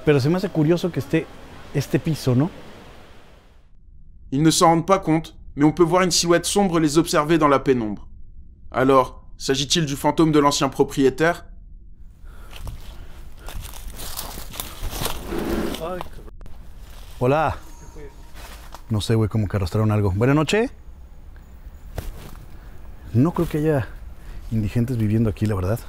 Pero se me hace curioso que esté este piso, ¿no? Ils ne s'en rendent pas compte, mais on peut voir une silhouette sombre les observer dans la pénombre. Alors, s'agit-il du fantôme de l'ancien propriétaire? Hola. No sé, güey, como que arrastraron algo. Buenas noches. No creo que haya indigentes viviendo aquí, la verdad.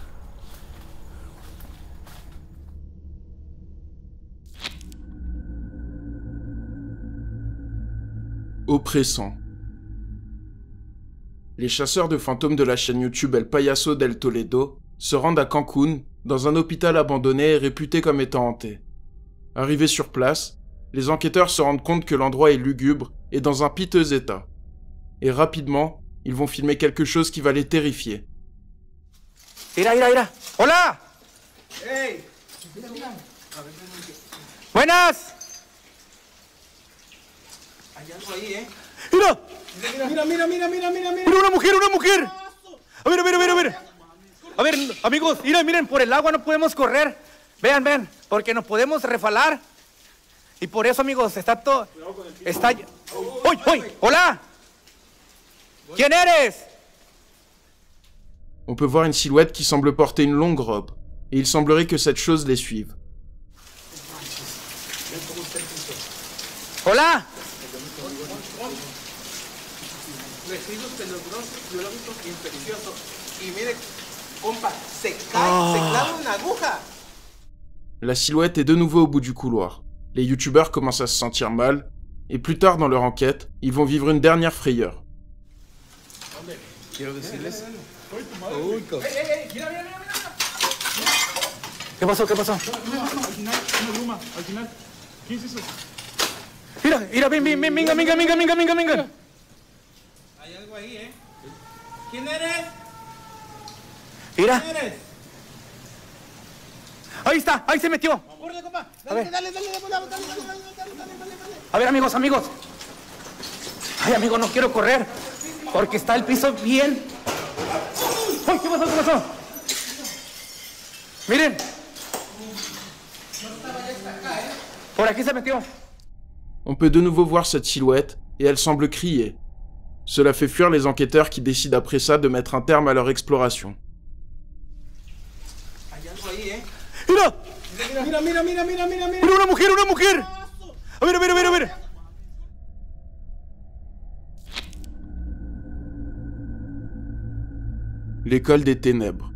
Oppressant. Les chasseurs de fantômes de la chaîne YouTube El Payaso del Toledo se rendent à Cancún, dans un hôpital abandonné et réputé comme étant hanté. Arrivés sur place, les enquêteurs se rendent compte que l'endroit est lugubre et dans un piteux état. Et rapidement, ils vont filmer quelque chose qui va les terrifier. Mira, mira, mira. ¡Hola! Hey. ¡Buenas! Hay algo ahí, ¿eh? ¡Mira! Mira. ¡Mira, una mujer, una mujer! A ver. A ver, amigos, miren, por el agua no podemos correr. Vean, porque nos podemos refalar. Y por eso, amigos, está todo... Está... ¡Uy! ¡Hola! ¿Quién eres? On peut voir une silhouette qui semble porter une longue robe, et il semblerait que cette chose les suive. ¡Hola! Residuos peligrosos, biológicos infecciosos. Y mire, compa, se clava una aguja. La silhouette est de nouveau au bout du couloir. Les youtubeurs commencent à se sentir mal, et plus tard dans leur enquête, ils vont vivre une dernière frayeur. Quiero decirles... ¿Qué pasó? Al final, ¿qué es eso? Mira, venga. Hay algo ahí, ¿eh? ¿Quién eres? Mira. ¿Quién eres? Ahí está, ahí se metió. ¡Órale, compa! Dale. Dale. A ver, amigos. Ay, amigo, no quiero correr, porque está el piso bien. ¡Ay, qué pasó! Miren. Por aquí se metió. On peut de nouveau voir cette silhouette, et elle semble crier. Cela fait fuir les enquêteurs qui décident après ça de mettre un terme à leur exploration. Mira, mira, mira, mira, mira, mira. Mira una mujer, una mujer. A ver, a ver, a ver, a ver. L'école des ténèbres.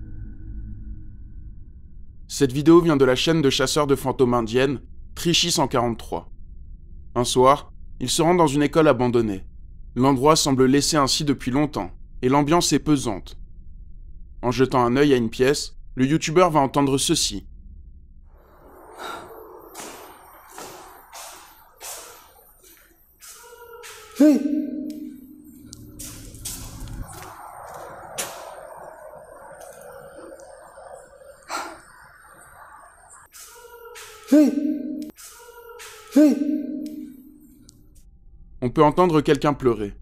Cette vidéo vient de la chaîne de chasseurs de fantômes indienne, Trichy 143. Un soir, ils se rendent dans une école abandonnée. L'endroit semble laissé ainsi depuis longtemps, et l'ambiance est pesante. En jetant un œil à une pièce, le youtubeur va entendre ceci. Hey. Hey. Hey. On peut entendre quelqu'un pleurer.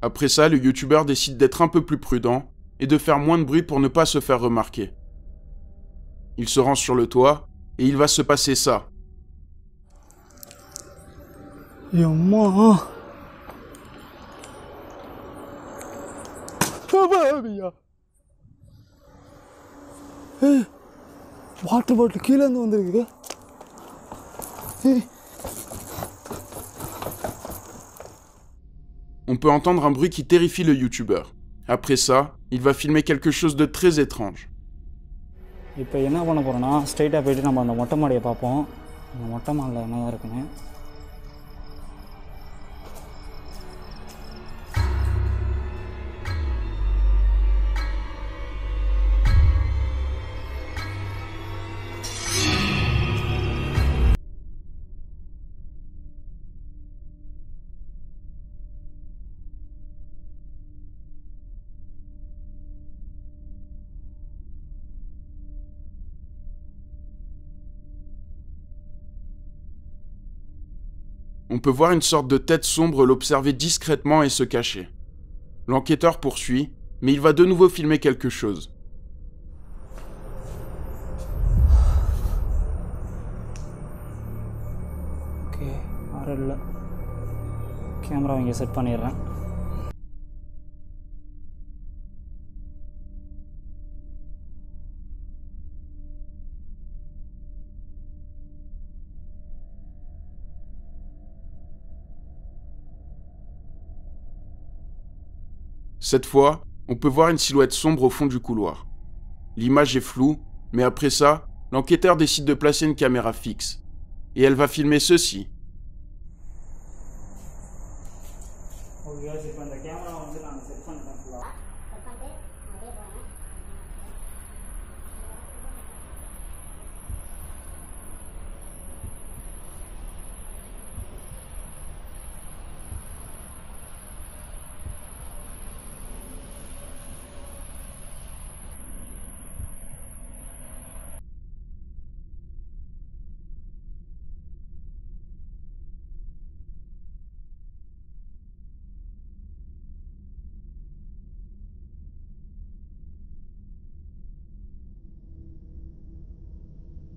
Après ça, le youtubeur décide d'être un peu plus prudent et de faire moins de bruit pour ne pas se faire remarquer. Il se rend sur le toit et il va se passer ça. Yamma. Hey. Water bottle கீழ இருந்து வந்திருக்கு. Hey. On peut entendre un bruit qui terrifie le youtubeur. Après ça, il va filmer quelque chose de très étrange. இப்போ என்ன பண்ண போறோம்னா ஸ்ட்ரைட்டா போயிட்டு நம்ம அந்த மொட்டை மாடியை பார்ப்போம். அந்த மொட்டை மாடியில் என்னதான் இருக்குன்னு. On peut voir une sorte de tête sombre l'observer discrètement et se cacher. L'enquêteur poursuit, mais il va de nouveau filmer quelque chose. Ok, யாரும் இல்லை. கேமரா இங்கே செட் பண்ணிடுறேன். Cette fois, on peut voir une silhouette sombre au fond du couloir. L'image est floue, mais après ça, l'enquêteur décide de placer une caméra fixe. Et elle va filmer ceci.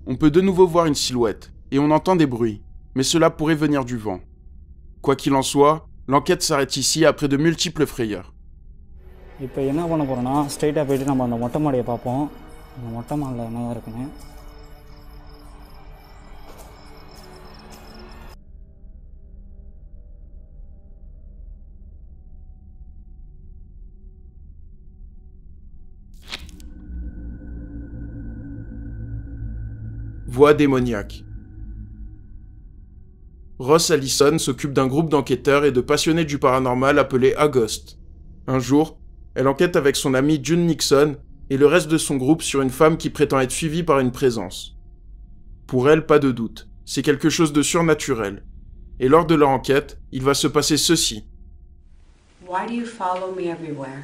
On peut de nouveau voir une silhouette, et on entend des bruits, mais cela pourrait venir du vent. Quoi qu'il en soit, l'enquête s'arrête ici après de multiples frayeurs. இப்போ என்ன பண்ண போறோம்னா ஸ்ட்ரைட்டா போயிட்டு நம்ம அந்த மொட்டை மாடியை பார்ப்போம். அந்த மொட்டை மாடியில் என்னதான் இருக்குன்னு. Voix démoniaque. Ross Allison s'occupe d'un groupe d'enquêteurs et de passionnés du paranormal appelé Agost. Un jour, elle enquête avec son ami June Nixon et le reste de son groupe sur une femme qui prétend être suivie par une présence. Pour elle, pas de doute, c'est quelque chose de surnaturel. Et lors de leur enquête, il va se passer ceci. Why do you follow me everywhere?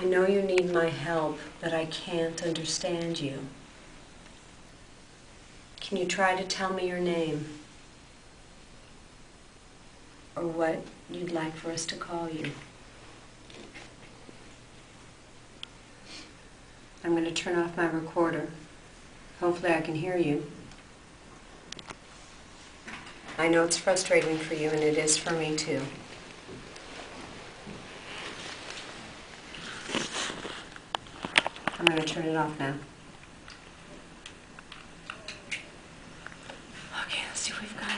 I know you need my help, but I can't understand you. Can you try to tell me your name? Or what you'd like for us to call you? I'm going to turn off my recorder. Hopefully I can hear you. I know it's frustrating for you, and it is for me too. I'm going to turn it off now. Okay, let's see what we've got.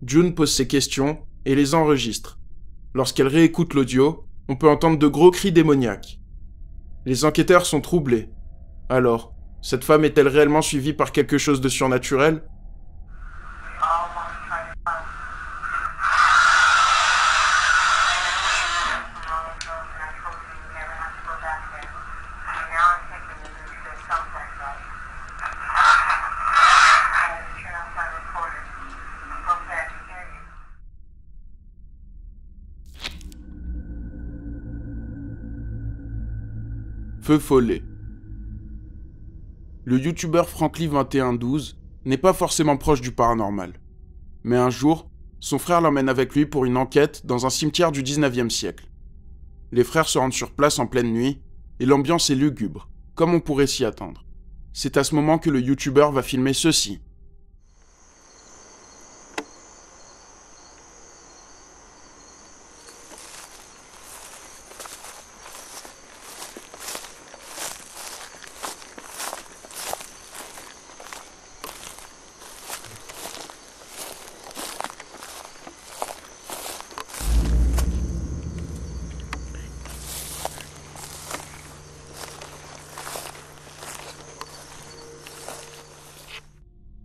June pose ses questions et les enregistre. Lorsqu'elle réécoute l'audio, on peut entendre de gros cris démoniaques. Les enquêteurs sont troublés. Alors, cette femme est-elle réellement suivie par quelque chose de surnaturel ? Feu follet. Le youtubeur Frankly2112 n'est pas forcément proche du paranormal. Mais un jour, son frère l'emmène avec lui pour une enquête dans un cimetière du 19e siècle. Les frères se rendent sur place en pleine nuit, et l'ambiance est lugubre, comme on pourrait s'y attendre. C'est à ce moment que le youtubeur va filmer ceci.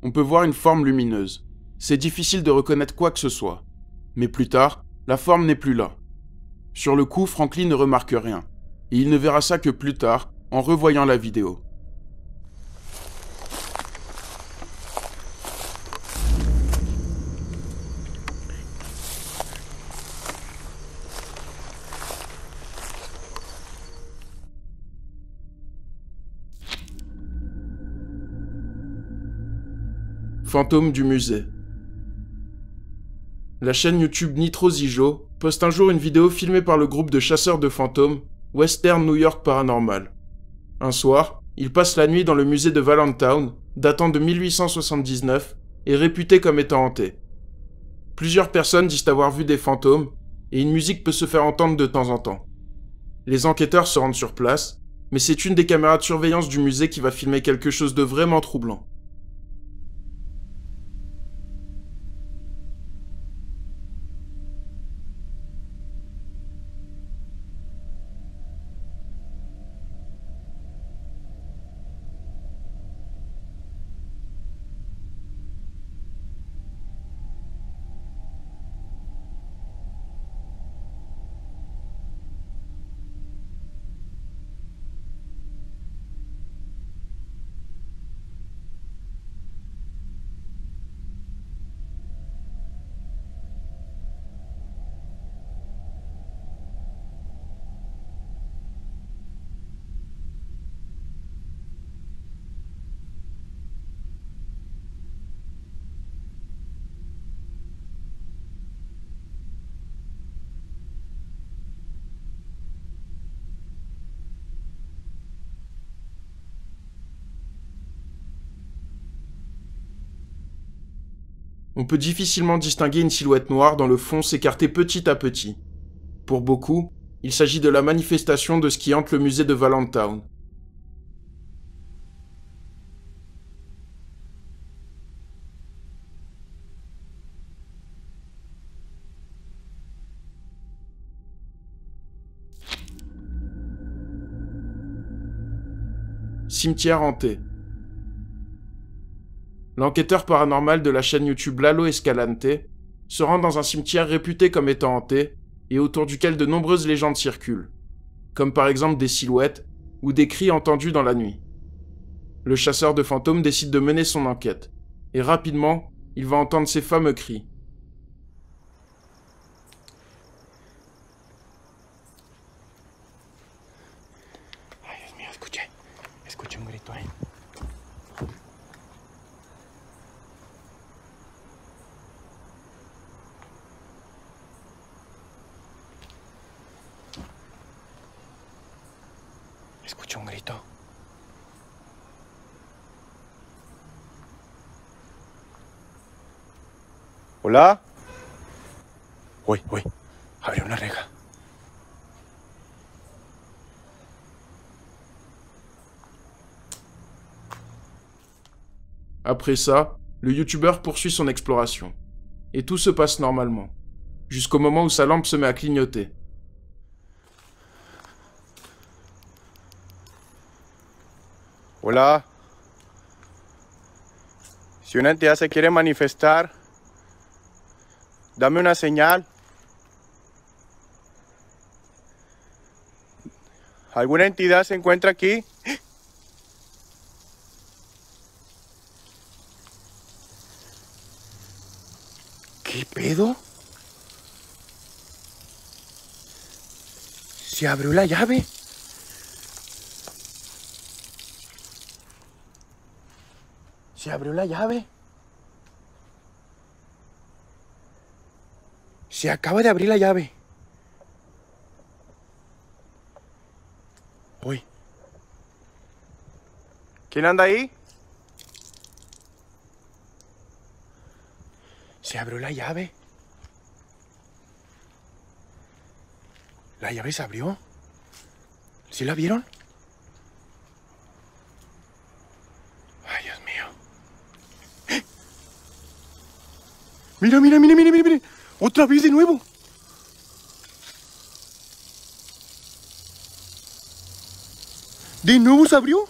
On peut voir une forme lumineuse. C'est difficile de reconnaître quoi que ce soit. Mais plus tard, la forme n'est plus là. Sur le coup, Franklin ne remarque rien. Et il ne verra ça que plus tard, en revoyant la vidéo. Fantôme du musée. La chaîne YouTube Nitro Zijo poste un jour une vidéo filmée par le groupe de chasseurs de fantômes Western New York Paranormal. Un soir, ils passent la nuit dans le musée de Valentine, datant de 1879, et réputé comme étant hanté. Plusieurs personnes disent avoir vu des fantômes, et une musique peut se faire entendre de temps en temps. Les enquêteurs se rendent sur place, mais c'est une des caméras de surveillance du musée qui va filmer quelque chose de vraiment troublant. On peut difficilement distinguer une silhouette noire dans le fond s'écarter petit à petit. Pour beaucoup, il s'agit de la manifestation de ce qui hante le musée de Valentine. Cimetière hanté. L'enquêteur paranormal de la chaîne YouTube Lalo Escalante se rend dans un cimetière réputé comme étant hanté et autour duquel de nombreuses légendes circulent, comme par exemple des silhouettes ou des cris entendus dans la nuit. Le chasseur de fantômes décide de mener son enquête, et rapidement, il va entendre ces fameux cris. Ay, Dios mío, escuché un grito ahí. Escuché un grito. ¿Hola? Uy, abrió una reja. Après ça, le youtubeur poursuit son exploration. Et tout se passe normalement, jusqu'au moment où sa lampe se met à clignoter. Hola. Si una entidad se quiere manifestar, dame una señal. ¿Alguna entidad se encuentra aquí? ¿Qué pedo? Se abrió la llave. Se abrió la llave. Se acaba de abrir la llave. Uy. ¿Quién anda ahí? Se abrió la llave. La llave se abrió. ¿Sí la vieron? Ay, Dios mío. Mira. Otra vez de nuevo. De nuevo se abrió.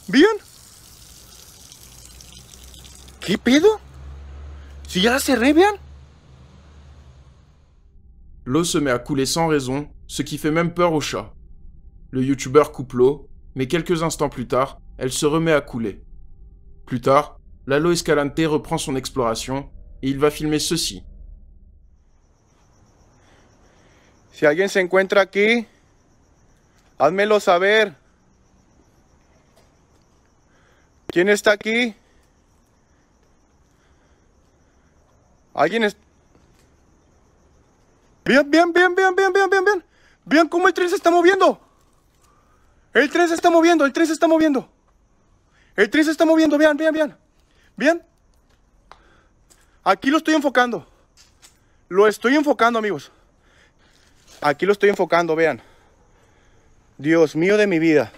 ¿Bien? ¿Qué pedo? Si ya la cerré, vean. L'eau se met à couler sans raison, ce qui fait même peur au chat. Le youtubeur coupe l'eau, mais quelques instants plus tard, elle se remet à couler. Plus tard, Lalo Escalante reprend son exploration et il va filmer ceci. Si alguien se encuentra aquí, házmelo saber. ¿Quién está aquí? ¿Alguien es...? Vean. Vean cómo el tren se está moviendo. El tren se está moviendo. Vean. ¿Vean? Aquí lo estoy enfocando. Lo estoy enfocando, amigos. Aquí lo estoy enfocando, vean. Dios mío de mi vida.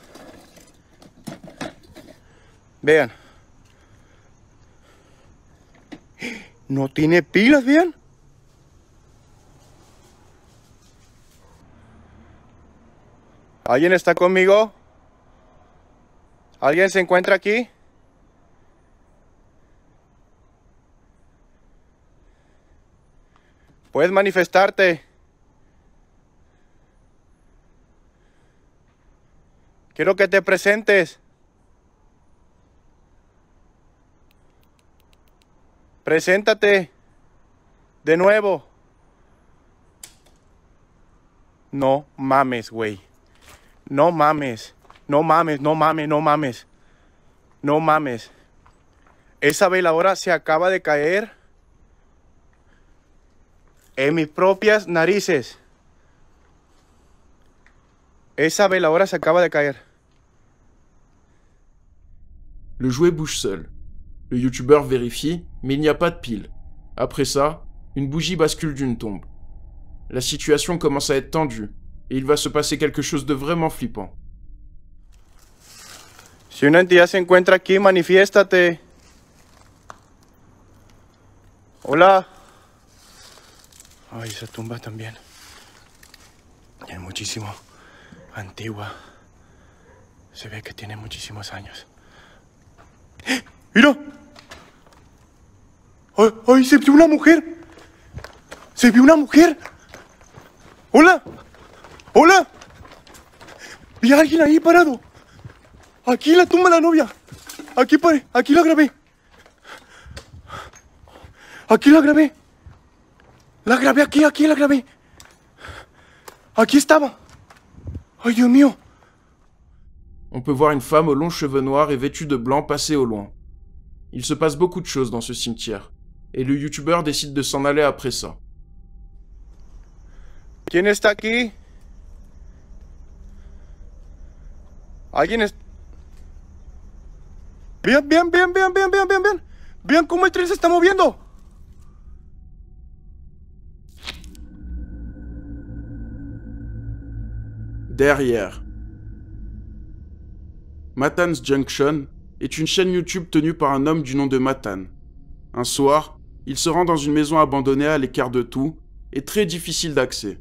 Vean. No tiene pilas, vean. ¿Alguien está conmigo? ¿Alguien se encuentra aquí? Puedes manifestarte. Quiero que te presentes. Preséntate. De nuevo. No mames, güey. No mames. Esa veladora se acaba de caer en mis propias narices. Esa veladora se acaba de caer. Le jouet bouge seul. Le youtubeur vérifie, mais il n'y a pas de pile. Après ça, une bougie bascule d'une tombe. La situation commence à être tendue, et il va se passer quelque chose de vraiment flippant. Si una entidad se encuentra aquí, manifiéstate. Hola. Ay, esa tumba también. Es muchísimo antigua. Se ve que tiene muchísimos años. ¡Mira! ¡Ay, se vio una mujer! ¡Se vio una mujer! ¡Hola! ¡Hola! Vi a alguien ahí parado. Aquí la tumba de la novia. Aquí la grabé. Aquí la grabé. La grabé aquí la grabé. Aquí estaba. Ay, Dios mío. On peut voir une femme aux longs cheveux noirs et vêtue de blanc passer au loin. Il se passe beaucoup de choses dans ce cimetière, et le youtubeur décide de s'en aller après ça. ¿Quién está aquí? ¿Alguien es? Vean. Vean cómo el tren se está moviendo. Derrière. Matan's Junction est une chaîne YouTube tenue par un homme du nom de Matan. Un soir, il se rend dans une maison abandonnée à l'écart de tout et très difficile d'accès.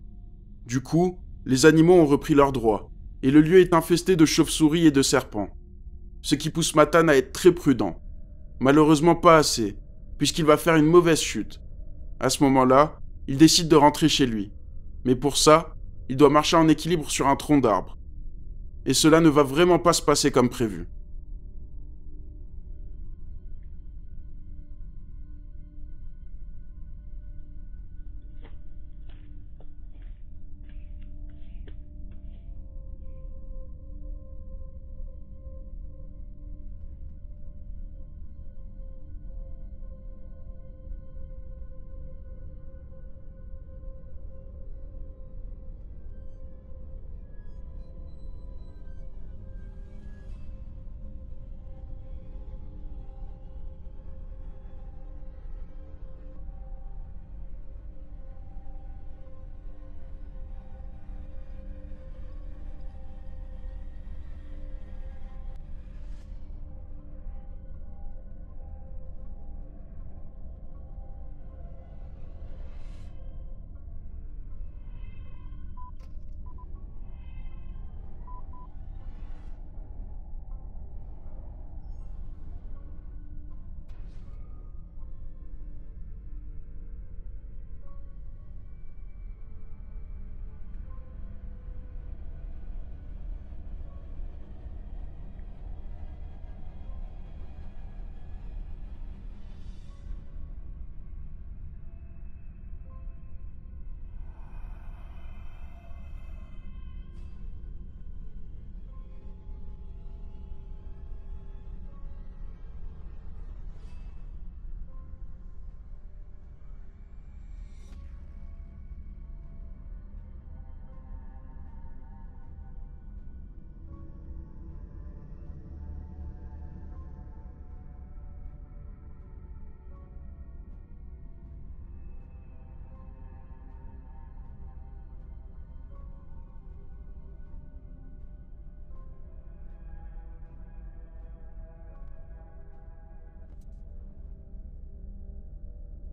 Du coup, les animaux ont repris leurs droits, et le lieu est infesté de chauves-souris et de serpents. Ce qui pousse Matan à être très prudent. Malheureusement pas assez, puisqu'il va faire une mauvaise chute. À ce moment-là, il décide de rentrer chez lui. Mais pour ça, il doit marcher en équilibre sur un tronc d'arbre. Et cela ne va vraiment pas se passer comme prévu.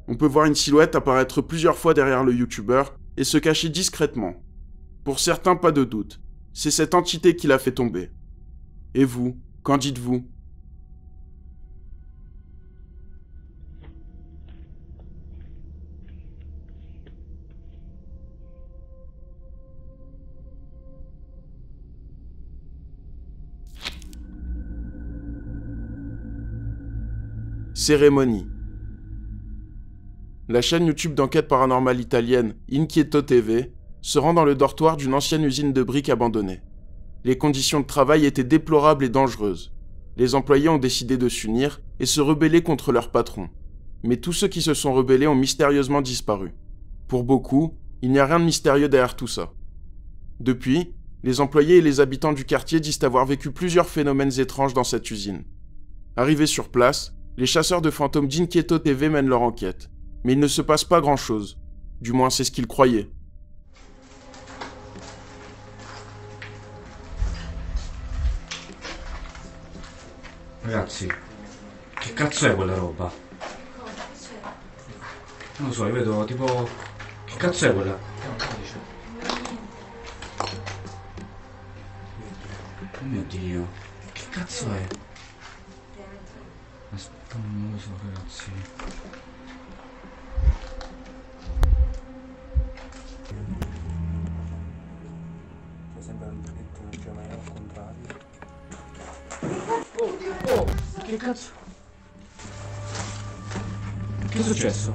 On peut voir une silhouette apparaître plusieurs fois derrière le youtubeur et se cacher discrètement. Pour certains, pas de doute, c'est cette entité qui l'a fait tomber. Et vous, qu'en dites-vous ? Cérémonie. La chaîne YouTube d'enquête paranormale italienne Inquieto TV se rend dans le dortoir d'une ancienne usine de briques abandonnée. Les conditions de travail étaient déplorables et dangereuses. Les employés ont décidé de s'unir et se rebeller contre leur patron. Mais tous ceux qui se sont rebellés ont mystérieusement disparu. Pour beaucoup, il n'y a rien de mystérieux derrière tout ça. Depuis, les employés et les habitants du quartier disent avoir vécu plusieurs phénomènes étranges dans cette usine. Arrivés sur place, les chasseurs de fantômes d'Inquieto TV mènent leur enquête. Mais il ne se passe pas grand-chose. Du moins, c'est ce qu'ils croyaient. Ragazzi, che cazzo è quella roba? Non lo so, io vedo tipo... Che cazzo è quella? Oh mio Dio, che cazzo è? Aspetta, non lo so ragazzi. Sembra un pacchetto giovane. cazzo? Che è successo?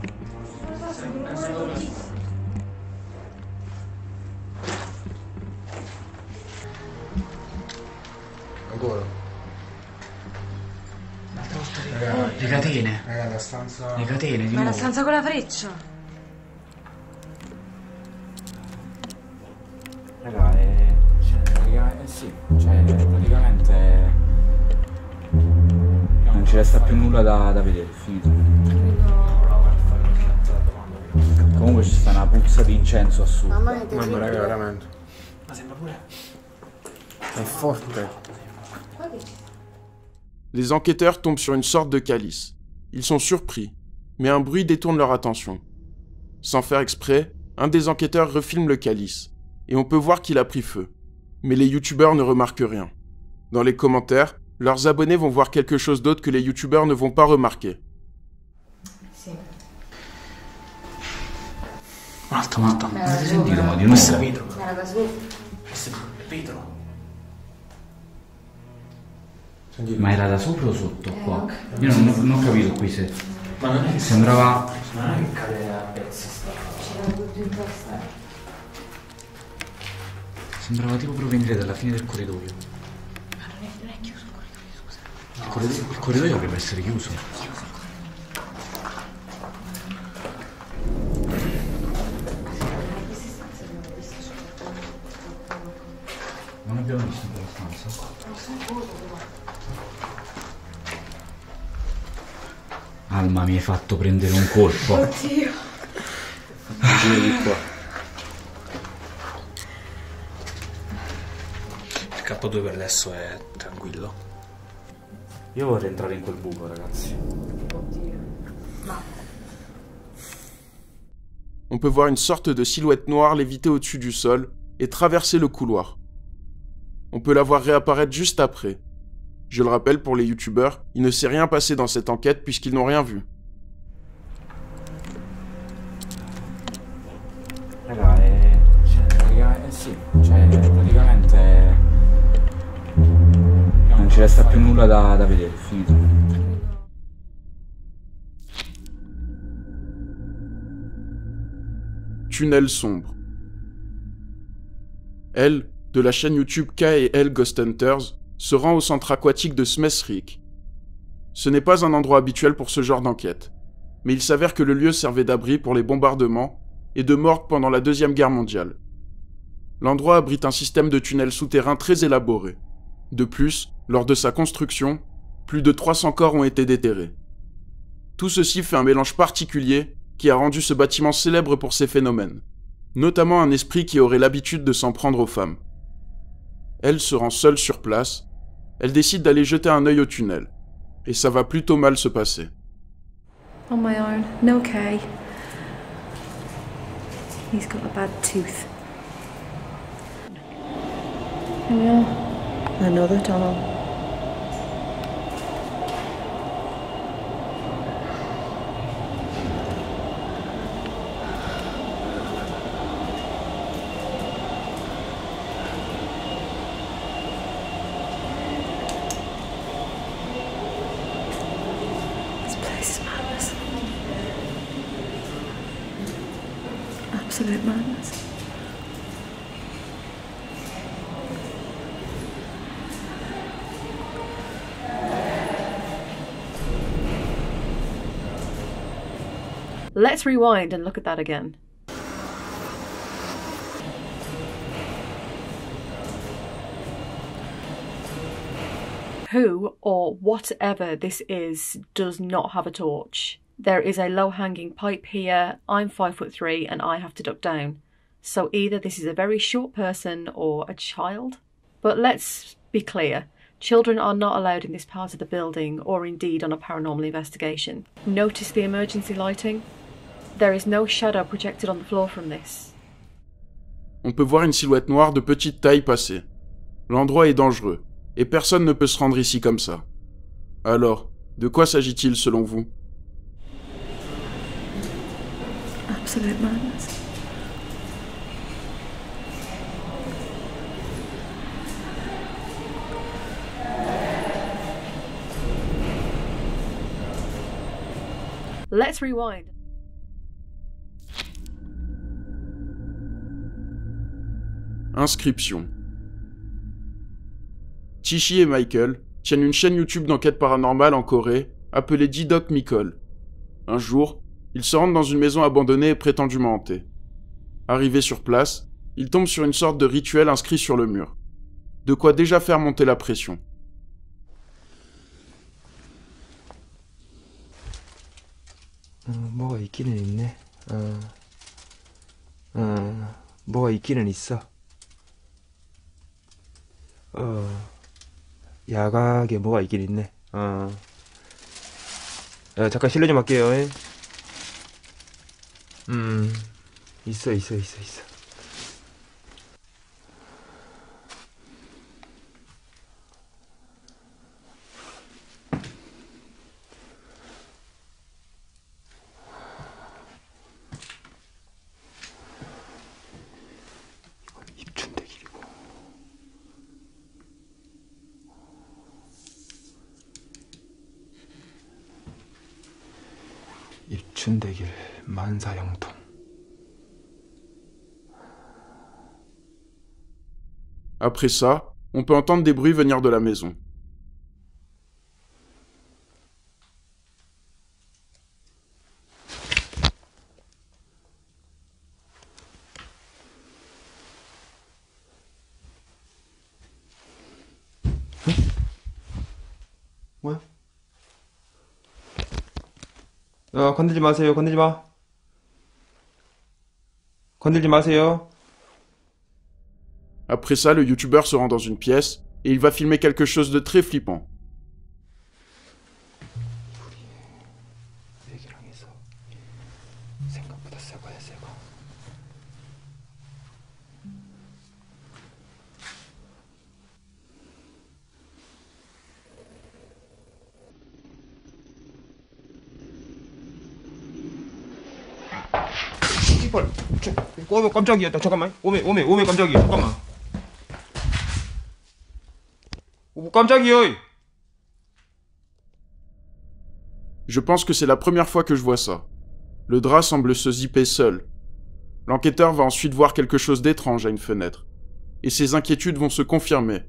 Ancora? Le catene. Raga, la stanza... Le catene di Ma nuovo. la stanza con la freccia. Raga, sì, cioè praticamente non ci resta più nulla da vedere, è finito. Comunque ci sta una puzza di incenso assurda. Mamma mia, Mamma raga, veramente. Ma sembra pure... È forte. Les enquêteurs tombent sur une sorte de calice. Ils sont surpris, mais un bruit détourne leur attention. Sans faire exprès, un des enquêteurs refilme le calice, et on peut voir qu'il a pris feu. Mais les youtubeurs ne remarquent rien. Dans les commentaires, leurs abonnés vont voir quelque chose d'autre que les youtubeurs ne vont pas remarquer. Un altro, avete sentito? Ma di nuovo? Questo è vetro. Era da su. Questo è vetro. Ma era da sopra o sotto qua? Io non ho capito qui se... Ma non è che sembrava... Non è che cade a pezzi sta... C'era tutto in testa. Sembrava tipo provenire dalla fine del corridoio. Ma non è chiuso il corridoio, scusa. Il corridoio dovrebbe essere chiuso. Non abbiamo visto in quella stanza? Alma, mi hai fatto prendere un colpo. Oddio. Giro di qua. Il K2 per adesso è tranquillo. Io vorrei entrare in quel buco, ragazzi. Oddio. No. On peut voir une sorte de silhouette noire léviter au-dessus du sol et traverser le couloir. On peut la voir réapparaître juste après. Je le rappelle pour les youtubeurs, il ne s'est rien passé dans cette enquête puisqu'ils n'ont rien vu. Raga, sì, cioè praticamente non ci resta più nulla da vedere, è finito. Tunnel sombre. Elle, de la chaîne YouTube K et L Ghost Hunters, se rend au centre aquatique de Smesrik. Ce n'est pas un endroit habituel pour ce genre d'enquête, mais il s'avère que le lieu servait d'abri pour les bombardements et de morgue pendant la Deuxième Guerre mondiale. L'endroit abrite un système de tunnels souterrains très élaboré. De plus, lors de sa construction, plus de 300 corps ont été déterrés. Tout ceci fait un mélange particulier qui a rendu ce bâtiment célèbre pour ses phénomènes, notamment un esprit qui aurait l'habitude de s'en prendre aux femmes. Elle se rend seule sur place, elle décide d'aller jeter un œil au tunnel, et ça va plutôt mal se passer. On my own, no K. He's got a bad tooth. Here we are. Another tunnel. This place is madness. Absolute madness. Let's rewind and look at that again. Who, or whatever this is, does not have a torch? There is a low-hanging pipe here, I'm 5'3" and I have to duck down. So either this is a very short person or a child. But let's be clear, children are not allowed in this part of the building or indeed on a paranormal investigation. Notice the emergency lighting? There is no shadow projected on the floor from this. On peut voir une silhouette noire de petite taille passer. L'endroit est dangereux, et personne ne peut se rendre ici comme ça. Alors, de quoi s'agit-il selon vous? Absolute madness. Let's rewind. Inscription. Tichy et Michael tiennent une chaîne YouTube d'enquête paranormale en Corée appelée D-Doc Mikol. Un jour, ils se rendent dans une maison abandonnée et prétendument hantée. Arrivés sur place, ils tombent sur une sorte de rituel inscrit sur le mur. De quoi déjà faire monter la pression. 뭐가 있기는 있네. 뭐가 있기는 있어. 야각에 뭐가 있긴 있네. 잠깐 실례 좀 할게요. 있어. 입춘대길 만사형통. Après ça, on peut entendre des bruits venir de la maison. 뭐야? 건들지 마세요. 건들지 마. 건들지 마세요. Après ça, le youtubeur se rend dans une pièce et il va filmer quelque chose de très flippant. 오메 깜짝이야. 잠깐만. 오메 깜짝이야. 잠깐만. 깜짝이야. Je pense que c'est la première fois que je vois ça. Le drap semble se zipper seul. L'enquêteur va ensuite voir quelque chose d'étrange à une fenêtre. Et ses inquiétudes vont se confirmer.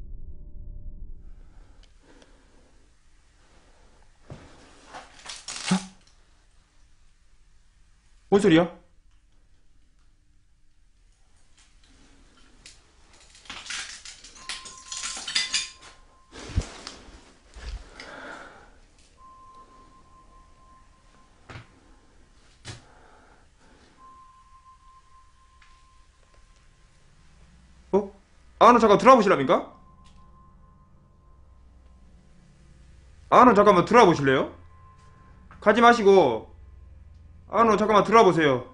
뭔 소리야? 나 잠깐 들어와 보실랍니까? 나 잠깐만 들어와 보실래요? 가지 마시고 나 잠깐만 들어와 보세요.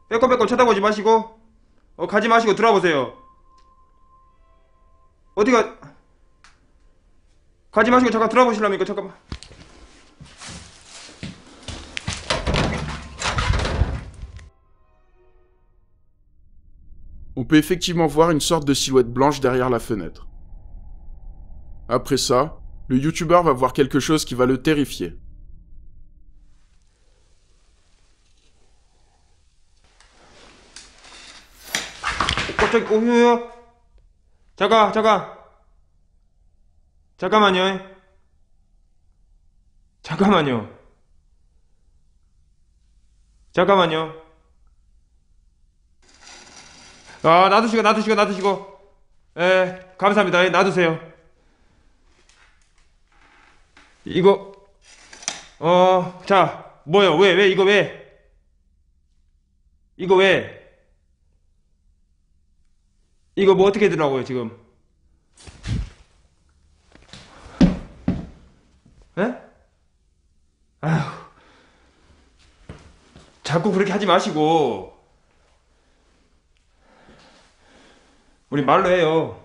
빼꼼빼꼼 쳐다보지 마시고 가지 마시고 들어와 보세요. 어디가 가지 마시고 잠깐 들어와 보실랍니까? 잠깐만. On peut effectivement voir une sorte de silhouette blanche derrière la fenêtre. Après ça, le youtubeur va voir quelque chose qui va le terrifier. 갑자기 잠깐만요. 놔두시고. 감사합니다. 놔두세요. 이거, 자, 뭐요? 왜, 이거 왜? 이거 뭐 어떻게 되더라고요, 지금? 아휴. 자꾸 그렇게 하지 마시고. 우리 말로 해요.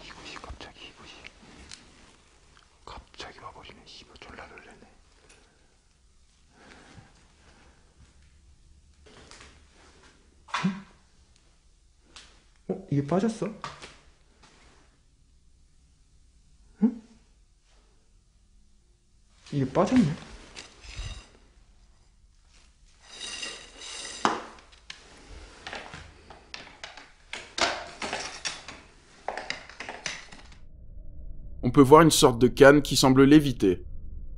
이곳이 갑자기 와버리네. 씨발 졸라 놀래네. 이게 빠졌어? 응? 이게 빠졌네. On peut voir une sorte de canne qui semble léviter.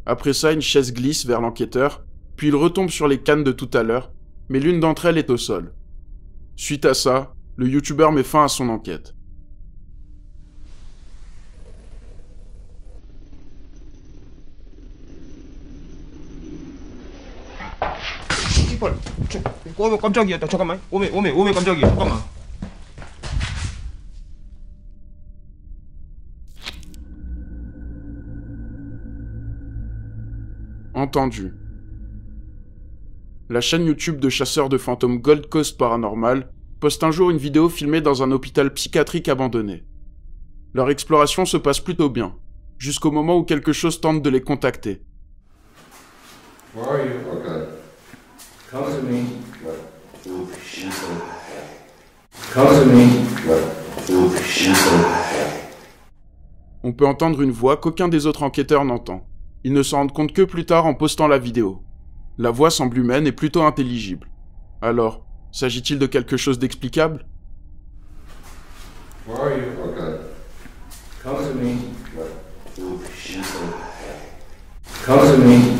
Après ça, une chaise glisse vers l'enquêteur, puis il retombe sur les cannes de tout à l'heure, mais l'une d'entre elles est au sol. Suite à ça, le youtubeur met fin à son enquête. 이빨, 오메 깜짝이야. 잠깐만. 오메 깜짝이야. 잠깐만. Entendu. La chaîne YouTube de chasseurs de fantômes Gold Coast Paranormal poste un jour une vidéo filmée dans un hôpital psychiatrique abandonné. Leur exploration se passe plutôt bien, jusqu'au moment où quelque chose tente de les contacter. Where are you? Okay. Come to me. Come to me. On peut entendre une voix qu'aucun des autres enquêteurs n'entend. Ils ne s'en rendent compte que plus tard en postant la vidéo. La voix semble humaine et plutôt intelligible. Alors, s'agit-il de quelque chose d'explicable? Where are you? Okay. Come to me. Come to me.